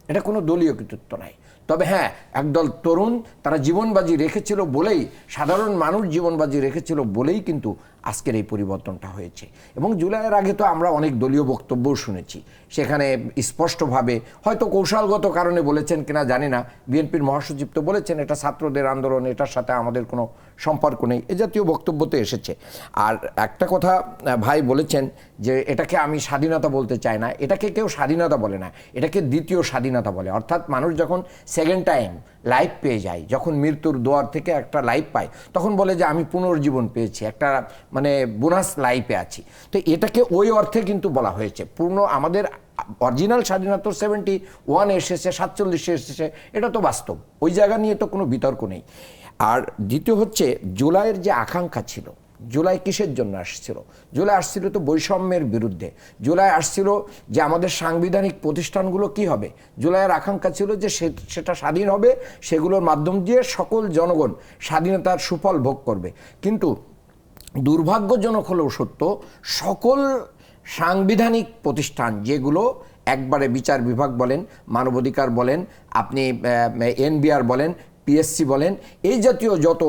এটা কোনো দলীয় কৃতিত্ব নাই। তবে হ্যাঁ, একদল তরুণ তারা জীবনবাজি রেখেছিল বলেই, সাধারণ মানুষ জীবনবাজি রেখেছিল বলেই কিন্তু আজকের এই পরিবর্তনটা হয়েছে। এবং জুলাইয়ের আগে তো আমরা অনেক দলীয় বক্তব্যও শুনেছি, সেখানে স্পষ্টভাবে হয়তো কৌশলগত কারণে বলেছেন কিনা জানি না, বিএনপির মহাসচিব তো বলেছেন এটা ছাত্রদের আন্দোলন, এটার সাথে আমাদের কোনো সম্পর্ক নেই, এ জাতীয় বক্তব্য তো এসেছে। আর একটা কথা ভাই বলেছেন যে এটাকে আমি স্বাধীনতা বলতে চাই না, এটাকে কেউ স্বাধীনতা বলে না, এটাকে দ্বিতীয় স্বাধীনতা স্বাধীনতা বলে। অর্থাৎ মানুষ যখন সেকেন্ড টাইম লাইফ পেয়ে যায়, যখন মৃত্যুর দুয়ার থেকে একটা লাইফ পায়, তখন বলে যে আমি পুনর্জীবন পেয়েছি, একটা মানে বোনাস লাইফে আছি। তো এটাকে ওই অর্থে কিন্তু বলা হয়েছে। আমাদের অরিজিনাল স্বাধীনতা 71 এসেছে, 47 এসেছে, এটা তো বাস্তব, ওই জায়গা নিয়ে তো কোনো বিতর্ক নেই। আর দ্বিতীয় হচ্ছে জুলাইয়ের যে আকাঙ্ক্ষা ছিল, জুলাই কিসের জন্য আসছিল? জুলাই আসছিল তো বৈষম্যের বিরুদ্ধে। জুলাই আসছিল যে আমাদের সাংবিধানিক প্রতিষ্ঠানগুলো কি হবে। জুলাইয়ের আকাঙ্ক্ষা ছিল যে সেটা স্বাধীন হবে, সেগুলোর মাধ্যম দিয়ে সকল জনগণ স্বাধীনতার সুফল ভোগ করবে। কিন্তু দুর্ভাগ্যজনক হলেও সত্য, সকল সাংবিধানিক প্রতিষ্ঠান যেগুলো একবারে বিচার বিভাগ বলেন, মানবাধিকার বলেন, আপনি এনবিআর বলেন, পিএসসি বলেন, এই জাতীয় যত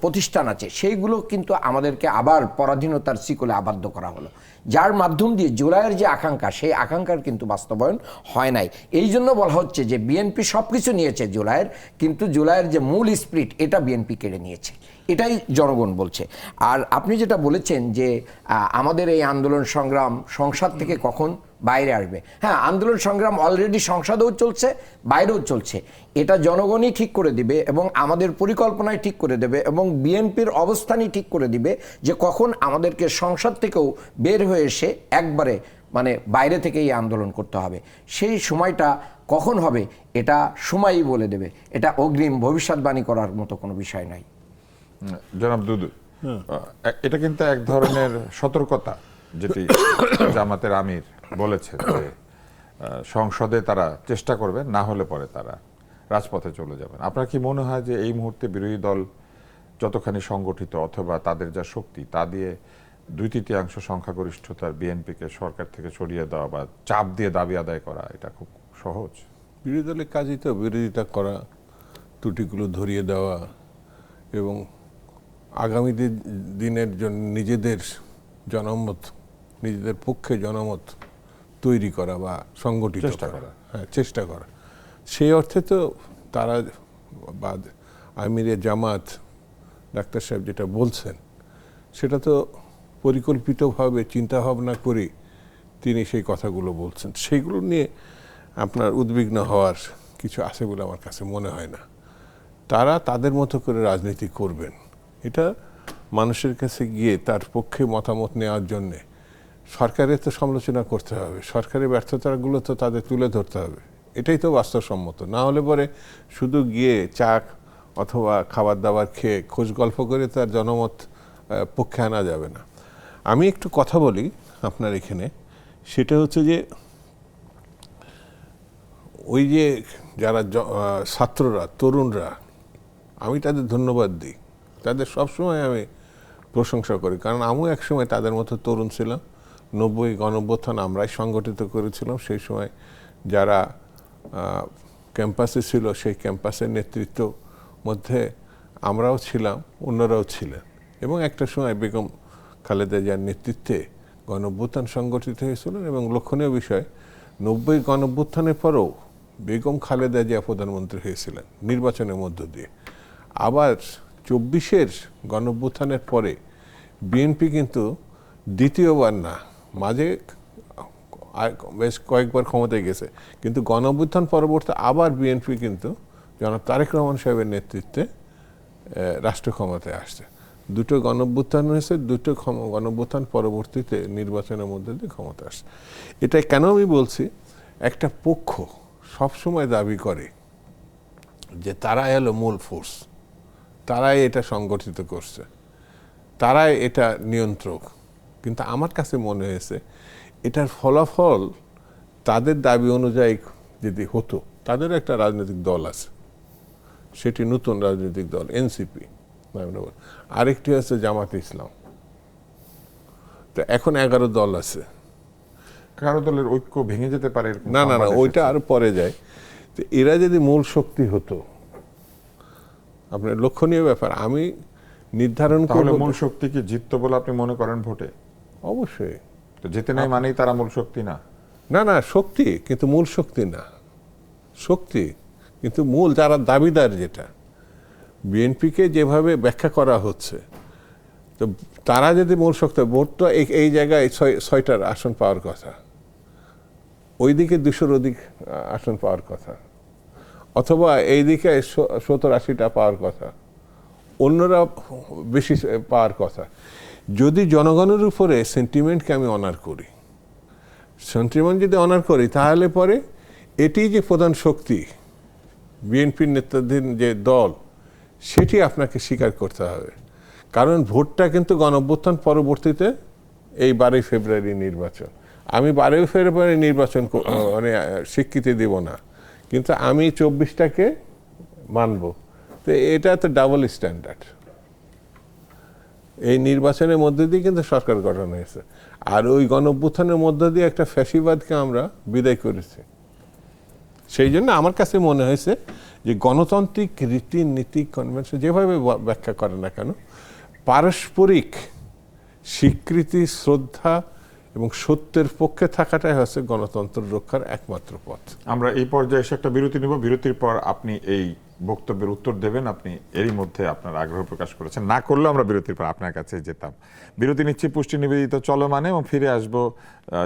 প্রতিষ্ঠান আছে সেইগুলো কিন্তু আমাদেরকে আবার পরাধীনতার শিকলে আবদ্ধ করা হলো, যার মাধ্যম দিয়ে জুলাইয়ের যে আকাঙ্ক্ষা, সেই আকাঙ্ক্ষার কিন্তু বাস্তবায়ন হয় নাই। এই জন্য বলা হচ্ছে যে বিএনপি সব কিছু নিয়েছে জুলাইয়ের, কিন্তু জুলাইয়ের যে মূল স্পিরিট এটা বিএনপি কেড়ে নিয়েছে, এটাই জনগণ বলছে। আর আপনি যেটা বলেছেন যে আমাদের এই আন্দোলন সংগ্রাম সংসদ থেকে কখন বাইরে আসবে, হ্যাঁ, আন্দোলন সংগ্রাম অলরেডি সংসদেও চলছে, বাইরেও চলছে। এটা জনগণই ঠিক করে দিবে এবং আমাদের পরিকল্পনায় ঠিক করে দেবে এবং বিএনপির অবস্থানই ঠিক করে দিবে যে কখন আমাদেরকে সংসদ থেকেও বের হয়ে এসে একবারে মানে বাইরে থেকে এই আন্দোলন করতে হবে। সেই সময়টা কখন হবে এটা সময়ই বলে দেবে, এটা অগ্রিম ভবিষ্যৎবাণী করার মতো কোনো বিষয় নাই। জনাব দুদু, এটা কিন্তু এক ধরনের সতর্কতা যেটি জামাতের আমির বলেছে যে সংসদে তারা চেষ্টা করবেন, না হলে পরে তারা রাজপথে চলে যাবেন। আপনার কি মনে হয় যে এই মুহূর্তে বিরোধী দল যতখানি সংগঠিত অথবা তাদের যা শক্তি তা দিয়ে 2/3 সংখ্যাগরিষ্ঠতার বিএনপিকে সরকার থেকে সরিয়ে দেওয়া বা চাপ দিয়ে দাবি আদায় করা এটা খুব সহজ? বিরোধী দলের কাজই তো বিরোধিতা করা, ত্রুটিগুলো ধরিয়ে দেওয়া এবং আগামী দিনের জন্য নিজেদের জনমত, নিজেদের পক্ষে জনমত তৈরি করা বা সংগঠিত করা, হ্যাঁ, চেষ্টা করা। সেই অর্থে তো তারা বা আমিরে জামাত ডাক্তার সাহেব যেটা বলছেন সেটা তো পরিকল্পিতভাবে চিন্তাভাবনা করে তিনি সেই কথাগুলো বলছেন। সেইগুলো নিয়ে আপনার উদ্বিগ্ন হওয়ার কিছু আছে বলে আমার কাছে মনে হয় না। তারা তাদের মতো করে রাজনীতি করবেন, এটা মানুষের কাছে গিয়ে তার পক্ষে মতামত নেওয়ার জন্যে সরকারের তো সমালোচনা করতে হবে, সরকারের ব্যর্থতাগুলো তো তাদের তুলে ধরতে হবে, এটাই তো বাস্তবসম্মত। না হলে পরে শুধু গিয়ে চা অথবা খাবার দাবার খেয়ে খোঁজ গল্প করে তার জনমত পক্ষে আনা যাবে না। আমি একটু কথা বলি আপনার এখানে, সেটা হচ্ছে যে ওই যে যারা ছাত্ররা, তরুণরা, আমি তাদের ধন্যবাদ দিই, তাদের সবসময় আমি প্রশংসা করি, কারণ আমিও একসময় তাদের মতো তরুণ ছিলাম। 90 গণঅভ্যুত্থান আমরাই সংগঠিত করেছিলাম। সেই সময় যারা ক্যাম্পাসে ছিল সেই ক্যাম্পাসের নেতৃত্ব মধ্যে আমরাও ছিলাম, অন্যরাও ছিলেন, এবং একটা সময় বেগম খালেদা জিয়ার নেতৃত্বে গণঅভ্যুত্থান সংগঠিত হয়েছিল। এবং লক্ষণীয় বিষয়, 90 গণঅভ্যুত্থানের পরেও বেগম খালেদা জিয়া প্রধানমন্ত্রী হয়েছিলেন নির্বাচনের মধ্য দিয়ে। আবার 24-এর গণঅভ্যুত্থানের পরে বিএনপি কিন্তু দ্বিতীয়বার না, মাঝে বেশ কয়েকবার ক্ষমতায় গেছে, কিন্তু গণঅভ্যুত্থান পরবর্তী আবার বিএনপি কিন্তু জনাব তারেক রহমান সাহেবের নেতৃত্বে রাষ্ট্র ক্ষমতায় আসছে। দুটো গণঅভ্যুত্থান হয়েছে, দুটো গণঅভ্যুত্থান পরবর্তীতে নির্বাচনের মধ্যে দিয়ে ক্ষমতা আসছে। এটা কেন আমি বলছি, একটা পক্ষ সবসময় দাবি করে যে তারাই হলো মূল ফোর্স, তারাই এটা সংগঠিত করছে, তারাই এটা নিয়ন্ত্রক। কিন্তু আমার কাছে মনে হয়েছে এটার ফলাফল তাদের দাবি অনুযায়ী যদি হতো, তাদের একটা রাজনৈতিক দল আছে, সেটি নতুন রাজনৈতিক দল এনসিপি, আরেকটি আছে জামাতে ইসলাম, তো এখন 11 দল আছে। 11 দলের ঐক্য ভেঙে যেতে পারে? না না না, ওইটা আরো পরে যায়। তো এরা যদি মূল শক্তি হতো, আপনার লক্ষণীয় ব্যাপার, আমি নির্ধারণ করব। মূল শক্তি কি জিততো বলে আপনি মনে করেন ভোটে? অবশ্যই। তো যেতে নাই মানেই তারা মূল শক্তি না? না না, শক্তি কিন্তু মূল শক্তি না, শক্তি কিন্তু মূল যারা দাবিদার, যেটা বিএনপিকে যেভাবে ব্যাখ্যা করা হচ্ছে, তো তারা যদি মূল শক্তি, ভোট তো এই জায়গায় 6টার আসন পাওয়ার কথা, ওইদিকে 200-র অধিক আসন পাওয়ার কথা, অথবা এইদিকে 70-80টা পাওয়ার কথা, অন্যরা বেশি পাওয়ার কথা। যদি জনগণের উপরে সেন্টিমেন্টকে আমি অনার করি, সেন্টিমেন্ট যদি অনার করি, তাহলে পরে এটি যে প্রধান শক্তি বিএনপির নেতৃত্বাধীন যে দল, সেটি আপনাকে স্বীকার করতে হবে। কারণ ভোটটা কিন্তু গণঅভ্যুত্থান পরবর্তীতে এই 12 ফেব্রুয়ারি নির্বাচন। আমি 12 ফেব্রুয়ারি নির্বাচন মানে স্বীকৃতি দেব না, কিন্তু আমি 24টাকে মানব। তো এটা তো ডাবল স্ট্যান্ডার্ড। এই নির্বাচনের মধ্যে দিয়ে কিন্তু সরকার গঠন হয়েছে, আর ওই গণঅভ্যুত্থানের মধ্য দিয়ে একটা ফ্যাসিবাদকে আমরা বিদায় করেছি। সেই জন্য আমার কাছে মনে হয়েছে যে গণতান্ত্রিক রীতিনীতি কনভেনশন যেভাবে ব্যাখ্যা করে না কেন, পারস্পরিক স্বীকৃতি, শ্রদ্ধা এবং সত্যের পক্ষে থাকাটাই হচ্ছে গণতন্ত্র রক্ষার একমাত্র পথ। আমরা এই পর্যায়ে এসে একটা বিরতি নিব। বিরতির পর আপনি এই বক্তব্যের উত্তর দেবেন। আপনি এরই মধ্যে আপনার আগ্রহ প্রকাশ করেছেন, না করলেও আমরা বিরতির পর আপনার কাছে যেতাম। বিরতি নিচ্ছি পুষ্টি নিবেদিত চলমানে, এবং ফিরে আসবো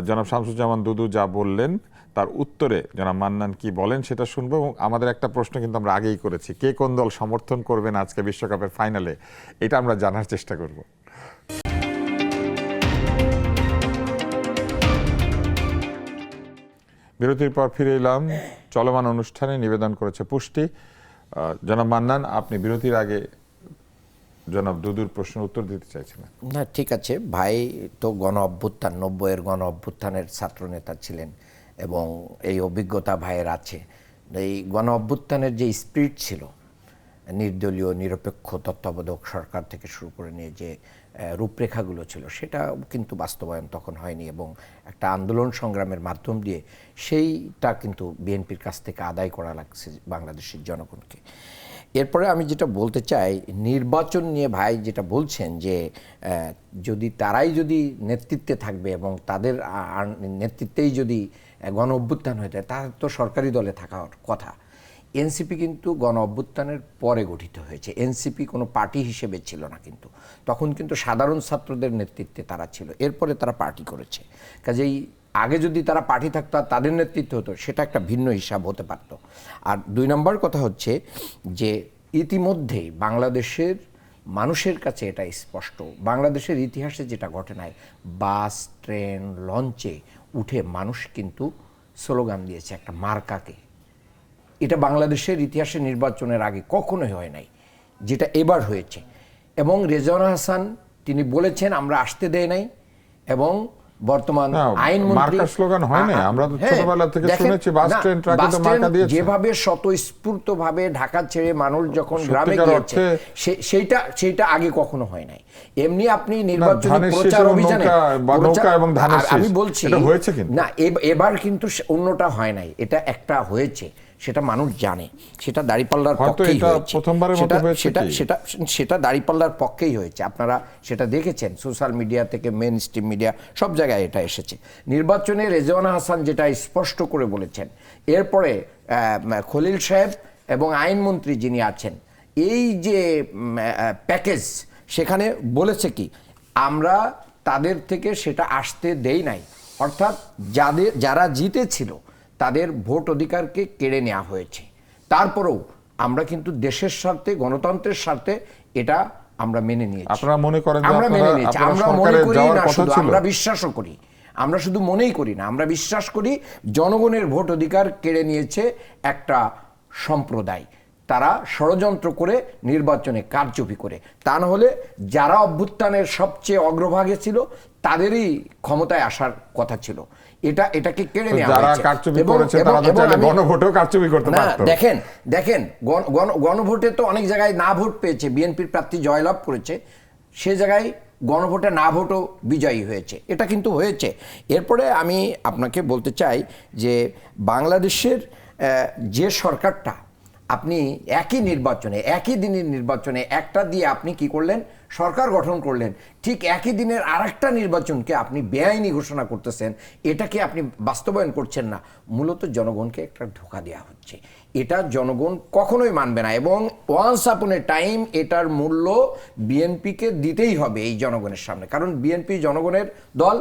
জনাব শামসুজ্জামান দুদু যা বললেন তার উত্তরে জনাব মান্নান কি বলেন সেটা শুনবো। এবং আমাদের একটা প্রশ্ন কিন্তু আমরা আগেই করেছি, কে কোন দল সমর্থন করবেন আজকে বিশ্বকাপের ফাইনালে, এটা আমরা জানার চেষ্টা করব। বিরতির পর ফিরে এলাম। চলমান অনুষ্ঠানে নিবেদন করেছে পুষ্টি। জনাব মান্নান, আপনি বিরতির আগে জনাব দুদুর প্রশ্নের উত্তর দিতে চাইছিলেন। না, ঠিক আছে ভাই, তো গণ অভ্যুত্থান 90-এর গণ অভ্যুত্থানের ছাত্রনেতা ছিলেন এবং এই অভিজ্ঞতা ভাইয়ের আছে। এই গণ অভ্যুত্থানের যে স্পিরিট ছিল, নির্দলীয় নিরপেক্ষ তত্ত্বাবধায়ক সরকার থেকে শুরু করে নিয়ে যে রূপরেখাগুলো ছিল, সেটা কিন্তু বাস্তবায়ন তখন হয়নি, এবং একটা আন্দোলন সংগ্রামের মাধ্যম দিয়ে সেইটা কিন্তু বিএনপির কাছ থেকে আদায় করা লাগছে বাংলাদেশের জনগণকে। এরপরে আমি যেটা বলতে চাই, নির্বাচন নিয়ে ভাই যেটা বলছেন যে তারাই যদি নেতৃত্বে থাকবে এবং তাদের নেতৃত্বেই যদি গণ অভ্যুত্থান হয়ে যায়, তার তো সরকারি দলে থাকার কথা। এনসিপি কিন্তু গণ অভ্যুত্থানের পরে গঠিত হয়েছে। এনসিপি কোনো পার্টি হিসেবে ছিল না, কিন্তু তখন কিন্তু সাধারণ ছাত্রদের নেতৃত্বে তারা ছিল, এরপরে তারা পার্টি করেছে। কাজেই আগে যদি তারা পার্টি থাকতো আর তাদের নেতৃত্ব হতো, সেটা একটা ভিন্ন হিসাব হতে পারত। আর 2 নম্বর কথা হচ্ছে যে ইতিমধ্যেই বাংলাদেশের মানুষের কাছে এটা স্পষ্ট, বাংলাদেশের ইতিহাসে যেটা ঘটে নাই, বাস, ট্রেন, লঞ্চে উঠে মানুষ কিন্তু স্লোগান দিয়েছে একটা মার্কাকে। এটা বাংলাদেশের ইতিহাসে নির্বাচনের আগে কখনোই হয় নাই, যেটা এবার হয়েছে। এবং রেজওয়ানা হাসান তিনি বলেছেন আমরা আসতে দেয় নাই, এবং বর্তমান আইনমন্ত্রী স্লোগান হয় না, আমরা তো ছোটবেলা থেকে শুনেছি বাস ট্রেন ট্রাকে তো মার্কা দিয়েছে। যেভাবে স্বতঃস্ফূর্তভাবে ঢাকা ছেড়ে মানুষ যখন গ্রামে গিয়েছে, সেইটা আগে কখনো হয় নাই। এমনি আপনি নির্বাচনী প্রচার অভিযানে আমি বলছি না, এবার কিন্তু অন্যটা হয় নাই, এটা একটা হয়েছে, সেটা মানুষ জানে, সেটা দাঁড়িপাল্লার পক্ষেই হয়েছে, সেটা দাঁড়িপাল্লার পক্ষেই হয়েছে। আপনারা সেটা দেখেছেন সোশ্যাল মিডিয়া থেকে মেইন স্ট্রিম মিডিয়া সব জায়গায় এটা এসেছে। নির্বাচনে রেজওয়ানা হাসান যেটা স্পষ্ট করে বলেছেন, এরপরে খলিল সাহেব এবং আইনমন্ত্রী যিনি আছেন, এই যে প্যাকেজ, সেখানে বলেছে কি আমরা তাদের থেকে সেটা আসতে দেই নাই, অর্থাৎ যারা জিতেছিল তাদের ভোট অধিকারকে কেড়ে নেওয়া হয়েছে। তারপরেও আমরা কিন্তু দেশের স্বার্থে, গণতন্ত্রের স্বার্থে এটা আমরা মেনে নিয়েছি। আপনারা মনে করেন আমরা মেনে নিয়েছি, আমরা মনে করি না শুধু, আমরা বিশ্বাসও করি। আমরা শুধু মনেই করি না, আমরা বিশ্বাস করি জনগণের ভোট অধিকার কেড়ে নিয়েছে একটা সম্প্রদায়, তারা ষড়যন্ত্র করে নির্বাচনে কারচুপি করে। তা না হলে যারা অভ্যুত্থানের সবচেয়ে অগ্রভাগে ছিল তাদেরই ক্ষমতায় আসার কথা ছিল। এটাকে কেড়ে নেওয়া হয়েছে। দেখেন গণভোটে তো অনেক জায়গায় না ভোট পেয়েছে, বিএনপির প্রার্থী জয়লাভ করেছে, সে জায়গায় গণভোটে না ভোটও বিজয়ী হয়েছে, এটা কিন্তু হয়েছে। এরপরে আমি আপনাকে বলতে চাই যে বাংলাদেশের যে সরকারটা, আপনি একই নির্বাচনে, একই দিনের নির্বাচনে একটা দিয়ে আপনি কি করলেন, সরকার গঠন করলেন, ঠিক একই দিনের আরেকটা নির্বাচনকে আপনি বেআইনি ঘোষণা করতেছেন, এটাকে আপনি বাস্তবায়ন করছেন না। মূলত জনগণকে একটা ধোঁকা দেওয়া হচ্ছে, এটা জনগণ কখনোই মানবে না। এবং ওয়ান্স আপন এ টাইম এটার মূল্য বিএনপিকে দিতেই হবে এই জনগণের সামনে, কারণ বিএনপি জনগণের দল।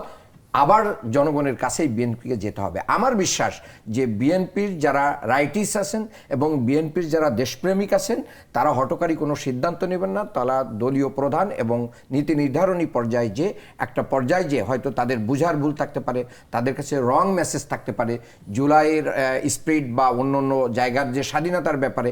আবার জনগণের কাছেই বিএনপিকে যেতে হবে। আমার বিশ্বাস যে বিএনপির যারা রাইটিস আছেন এবং বিএনপির যারা দেশপ্রেমিক আছেন তারা হঠকারী কোনো সিদ্ধান্ত নেবেন না। তারা দলীয় প্রধান এবং নীতি নির্ধারণী পর্যায়ে যে একটা পর্যায়ে যে হয়তো তাদের বুঝার ভুল থাকতে পারে, তাদের কাছে রং মেসেজ থাকতে পারে জুলাইয়ের স্পিরিট বা অন্য অন্য জায়গার যে স্বাধীনতার ব্যাপারে,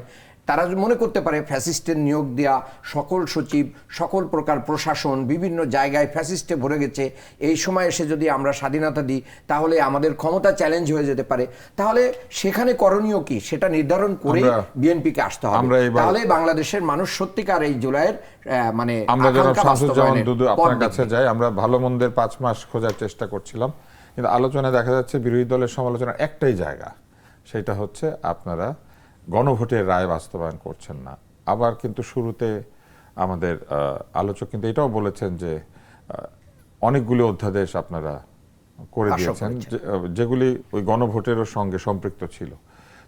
তারা মনে করতে পারে ফ্যাসিস্টের নিয়োগ দেওয়া সকল সচিব, সকল প্রকার প্রশাসন বিভিন্ন জায়গায় ফ্যাসিস্টে ভরে গেছে, এই সময় এসে যদি আমরা স্বাধীনতা দিই তাহলে আমাদের ক্ষমতা চ্যালেঞ্জ হয়ে যেতে পারে। তাহলে সেখানে করণীয় কি সেটা নির্ধারণ করে বিএনপিকে আসতে হবে। তাহলে বাংলাদেশের মানুষ সত্যিকার এই জুলাইয়ের মানে আমরা জনাব শামসুজ্জামান দুদু আপনার কাছে যাই। আমরা ভালো মন্দের 5 মাস খোঁজার চেষ্টা করছিলাম, কিন্তু আলোচনায় দেখা যাচ্ছে বিরোধী দলের সমালোচনার একটাই জায়গা, সেটা হচ্ছে আপনারা গণভোটের রায় বাস্তবায়ন করছেন না। আবার কিন্তু শুরুতে আমাদের আলোচক কিন্তু এটাও বলেছেন যে অনেকগুলি অধ্যাদেশ আপনারা করে দিয়েছেন যেগুলি ওই গণভোটেরও সঙ্গে সম্পৃক্ত ছিল।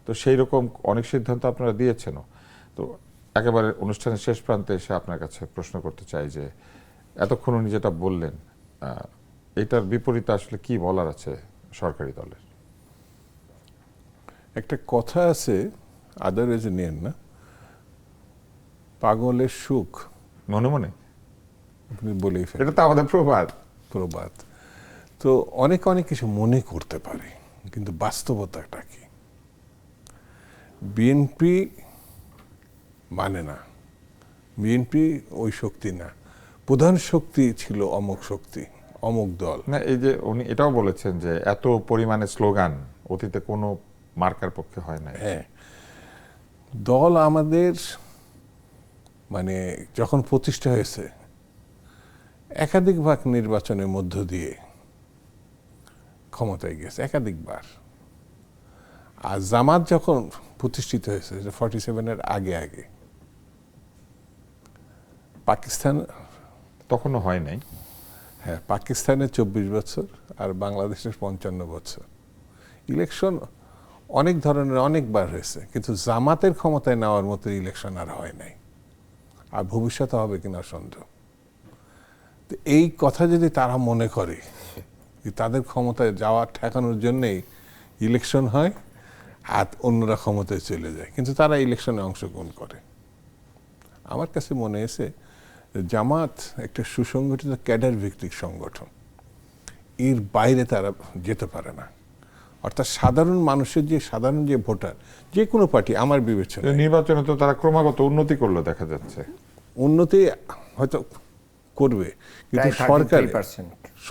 তো সেই রকম অনেক সিদ্ধান্ত আপনারা দিয়েছেনও। তো একেবারে অনুষ্ঠানের শেষ প্রান্তে এসে আপনার কাছে প্রশ্ন করতে চাই যে এতক্ষণ উনি যেটা বললেন এটার বিপরীতে আসলে কি বলার আছে সরকারি দলের? একটা কথা আছে, আদারওয়াইজ নিয়েন না, পাগলের সুখ মনে মনে, আপনি বলেই ফেলেন, এটা তো আমাদের প্রবাদ। তো অনেক কিছু মনে করতে পারে, কিন্তু বাস্তবতাটা কি? বিএনপি মানে না, বিএনপি ওই শক্তি না, প্রধান শক্তি ছিল অমুক শক্তি, অমুক দল। না, এই যে উনি এটাও বলেছেন যে এত পরিমাণে স্লোগান অতীতে কোনো মার্কার পক্ষে হয় না। হ্যাঁ, দল আমাদের মানে যখন প্রতিষ্ঠা হয়েছে একাধিকবার নির্বাচনের মধ্য দিয়ে ক্ষমতায় গেছে, একাধিকবার। আর জামাত যখন প্রতিষ্ঠিত হয়েছে 47-এর আগে পাকিস্তান তখনও হয় নাই। হ্যাঁ, পাকিস্তানের 24 বছর আর বাংলাদেশের 55 বছর। ইলেকশন অনেক ধরনের অনেকবার হয়েছে, কিন্তু জামাতের ক্ষমতায় নেওয়ার মতো ইলেকশন আর হয় নাই, আর ভবিষ্যতে হবে কিনা সন্দেহ। তো এই কথা যদি তারা মনে করে তাদের ক্ষমতায় যাওয়া ঠেকানোর জন্যেই ইলেকশন হয় আর অন্যরা ক্ষমতায় চলে যায়, কিন্তু তারা ইলেকশনে অংশগ্রহণ করে। আমার কাছে মনে হয়েছে জামাত একটা সুসংগঠিত ক্যাডার ভিত্তিক সংগঠন, এর বাইরে তারা যেতে পারে না। অর্থাৎ সাধারণ মানুষের সাধারণ যে ভোটার, যে কোনো পার্টি আমার বিবেচনা, নির্বাচনে তো তারা ক্রমাগত উন্নতি করলো দেখা যাচ্ছে। উন্নতি হয়তো করবে, কিন্তু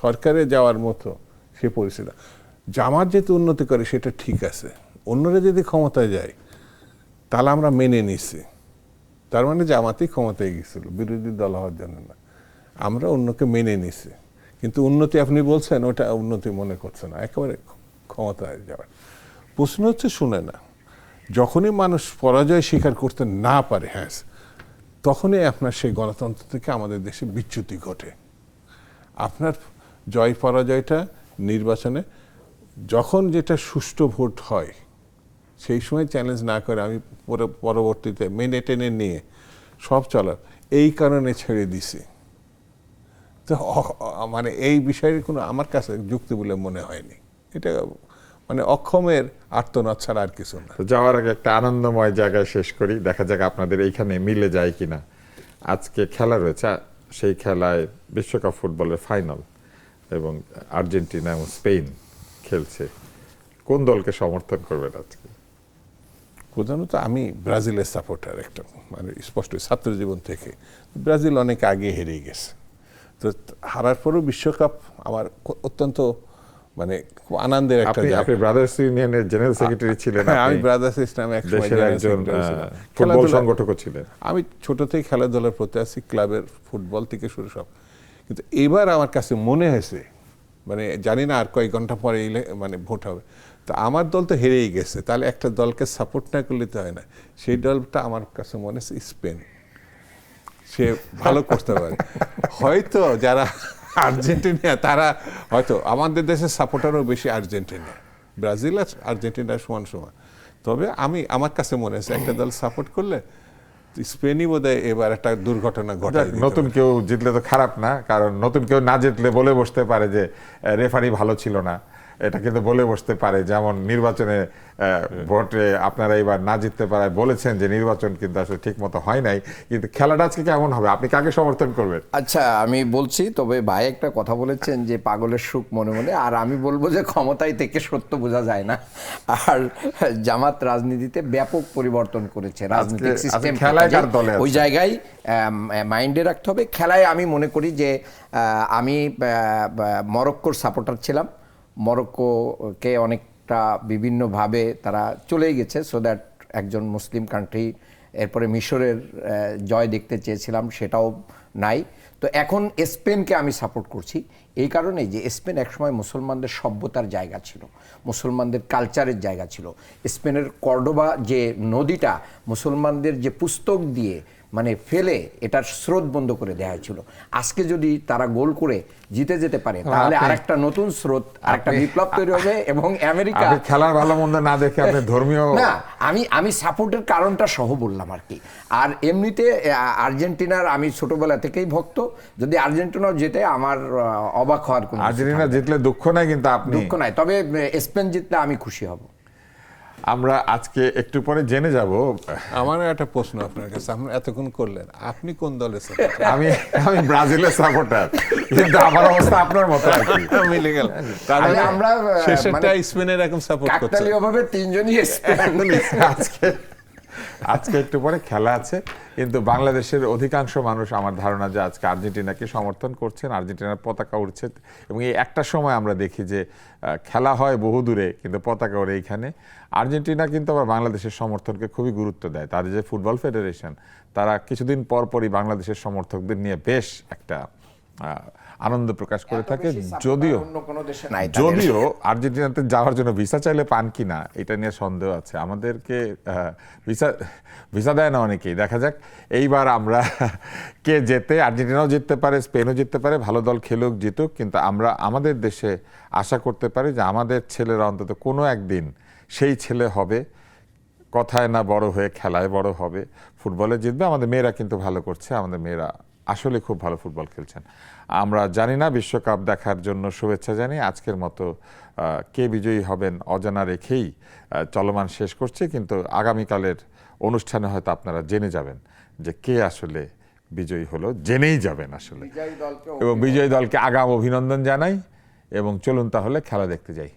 সরকারে যাওয়ার মতো সে পরিস্থিতি। জামাত যেহেতু উন্নতি করে সেটা ঠিক আছে, অন্যরা যদি ক্ষমতায় যায় তাহলে আমরা মেনে নিছি, তার মানে জামাতই ক্ষমতায় গেছিল বিরোধী দল হওয়ার জন্য না, আমরা অন্যকে মেনে নিছি। কিন্তু উন্নতি আপনি বলছেন ওটা উন্নতি মনে করছে না, একেবারে ক্ষমতায় যাওয়ার প্রশ্ন হচ্ছে। শুনে না, যখনই মানুষ পরাজয় স্বীকার করতে না পারে, হ্যাঁ, তখনই আপনার সেই গণতন্ত্র থেকে আমাদের দেশে বিচ্যুতি ঘটে। আপনার জয় পরাজয়টা নির্বাচনে যখন যেটা সুষ্ঠু ভোট হয় সেই সময় চ্যালেঞ্জ না করে আমি পরবর্তীতে মেনে টেনে নিয়ে সব চলার এই কারণে ছেড়ে দিছি। তো মানে এই বিষয়ের কোনো আমার কাছে যুক্তি বলে মনে হয়নি। এটা মানে অক্ষমের আর্তনাদ ছাড়া আর কিছু না। যাওয়ার আগে একটা আনন্দময় জায়গায় শেষ করি, দেখা যাক আপনাদের এইখানে মিলে যায় কিনা। আজকে খেলা রয়েছে, সেই খেলায় বিশ্বকাপ ফুটবলের ফাইনাল এবং আর্জেন্টিনা এবং স্পেন খেলছে। কোন দলকে সমর্থন করবেন আজকে? প্রধানত আমি ব্রাজিলের সাপোর্টার, একটা মানে স্পষ্ট ছাত্র জীবন থেকে। ব্রাজিল অনেক আগে হেরে গেছে, তো হারার পরও বিশ্বকাপ আমার অত্যন্ত মানে খুব আনন্দের একটা জায়গা। আপনি ব্রাদার্স ইউনিয়নের জেনারেল সেক্রেটারি ছিলেন। আমি ব্রাদার্স ইসলামে একজন ফুটবল সংগঠকও ছিলেন। আমি ছোট থেকে খেলাধুলার প্রতি আছি, ক্লাবের ফুটবল থেকে শুরু সব। কিন্তু এবার আমার কাছে মনে হয়েছে, মানে জানি না আর কয়েক ঘন্টা পরে মানে ভোট হবে, তো আমার দল তো হেরেই গেছে, তাহলে একটা দলকে সাপোর্ট না করলে তো হয় না। সেই দলটা আমার কাছে মনে হচ্ছে স্পেন, সে ভালো করতে পারে। হয়তো যারা আর্জেন্টিনা তারা হয়তো আমাদের দেশের সাপোর্টারও বেশি আর্জেন্টিনা, ব্রাজিল আর আর্জেন্টিনার সমান সমান। তবে আমার কাছে মনে হচ্ছে একটা দল সাপোর্ট করলে স্পেনই বোধহয় এবার একটা দুর্ঘটনা ঘটায় দিতে নতুন পারে। কেউ জিতলে তো খারাপ না, কারণ নতুন কেউ না জিতলে বলে বসতে পারে যে রেফারি ভালো ছিল না, এটা কিন্তু বলে বসতে পারে। যেমন নির্বাচনে ভোটে আপনারা এবার না জিততে পারায় বলেছেন যে নির্বাচন কিন্তু আসলে ঠিক মতো হয় নাই, কিন্তু খেলাটা আজকে কেমন হবে, আপনি কাকে সমর্থন করবেন? আচ্ছা, আমি বলছি, তবে ভাই একটা কথা বলেছেন যে পাগলের সুখ মনে মনে, আর আমি বলবো যে ক্ষমতায় থেকে সত্য বোঝা যায় না। আর জামাত রাজনীতিতে ব্যাপক পরিবর্তন করেছে, রাজনৈতিক সিস্টেম। খেলায় কার দলে আছে? ওই জায়গায় মাইন্ডে রাখতে হবে। খেলায় আমি মনে করি যে আমি মরক্কোর সাপোর্টার ছিলাম। মরক্কোকে অনেকটা বিভিন্নভাবে তারা চলেই গেছে, সো দ্যাট একজন মুসলিম কান্ট্রি। এরপরে মিশরের জয় দেখতে চেয়েছিলাম, সেটাও নাই। তো এখন স্পেনকে আমি সাপোর্ট করছি এই কারণেই যে স্পেন একসময় মুসলমানদের সভ্যতার জায়গা ছিল, মুসলমানদের কালচারের জায়গা ছিল। স্পেনের কর্ডোবা যে নদীটা মুসলমানদের যে পুস্তক দিয়ে মানে ফেলে এটার স্রোত বন্ধ করে দেওয়া হয়েছিল, আজকে যদি তারা গোল করে জিতে যেতে পারে তাহলে আরেকটা নতুন স্রোত, আরেকটা বিপ্লব তৈরি হবে। এবং আমেরিকা খেলার ভালো মন্দ না দেখে আপনি ধর্মীয় না, আমি সাপোর্টের কারণটা সহ বললাম আর কি। আর এমনিতে আর্জেন্টিনার আমি ছোটবেলা থেকেই ভক্ত। যদি আর্জেন্টিনাও জেতে আমার অবাক হওয়ার কোনো আর্জেন্টিনা জিতলে দুঃখ নাই, কিন্তু আপনি দুঃখ নাই, তবে স্পেন জিতলে আমি খুশি হব। আমরা আজকে একটু পরে জেনে যাব। আমার একটা প্রশ্ন আপনার কাছে, আপনি এতক্ষণ করলেন, আপনি কোন দলে আমি আমি ব্রাজিলের সাপোর্টার, কিন্তু আমার অবস্থা আপনার মতো আর কি। মিলে গেল? তাহলে আমরা শেষেরটা স্পেনের এরকম সাপোর্ট করছে। কাকতালীয়ভাবে তিনজনই স্পেন। আজকে একটু পরে খেলা আছে, কিন্তু বাংলাদেশের অধিকাংশ মানুষ আমার ধারণা যে আজকে আর্জেন্টিনাকে সমর্থন করছেন, আর্জেন্টিনার পতাকা উড়ছে। এবং এই একটা সময় আমরা দেখি যে খেলা হয় বহু দূরে, কিন্তু পতাকা ওড়ে এইখানে। আর্জেন্টিনা কিন্তু আবার বাংলাদেশের সমর্থনকে খুবই গুরুত্ব দেয়। তাদের যে ফুটবল ফেডারেশন, তারা কিছুদিন পর পরই বাংলাদেশের সমর্থকদের নিয়ে বেশ একটা আনন্দ প্রকাশ করে থাকে। যদিও আর্জেন্টিনাতে যাওয়ার জন্য ভিসা চাইলে পান কিনা এটা নিয়ে সন্দেহ আছে। আমাদেরকে ভিসা দেয় না অনেকেই। দেখা যাক এইবার আমরা কে জেতে। আর্জেন্টিনাও জিততে পারে, স্পেনও জিততে পারে, ভালো দল খেলুক জিতুক, কিন্তু আমরা আমাদের দেশে আশা করতে পারি যে আমাদের ছেলেরা অন্তত কোনো একদিন সেই ছেলে হবে, কথায় না বড় হয়ে খেলায় বড় হবে, ফুটবলে জিতবে। আমাদের মেয়েরা কিন্তু ভালো করছে, আমাদের মেয়েরা আসলে খুব ভালো ফুটবল খেলছেন। আমরা জানি না, বিশ্বকাপ দেখার জন্য শুভেচ্ছা জানি। আজকের মতো কে বিজয়ী হবেন অজানা রেখেই চলমান শেষ করছে, কিন্তু আগামীকালের অনুষ্ঠানে হয়তো আপনারা জেনে যাবেন যে কে আসলে বিজয়ী হলো, জেনেই যাবেন আসলে। এবং বিজয়ী দলকে আগাম অভিনন্দন জানাই, এবং চলুন তাহলে খেলা দেখতে যাই।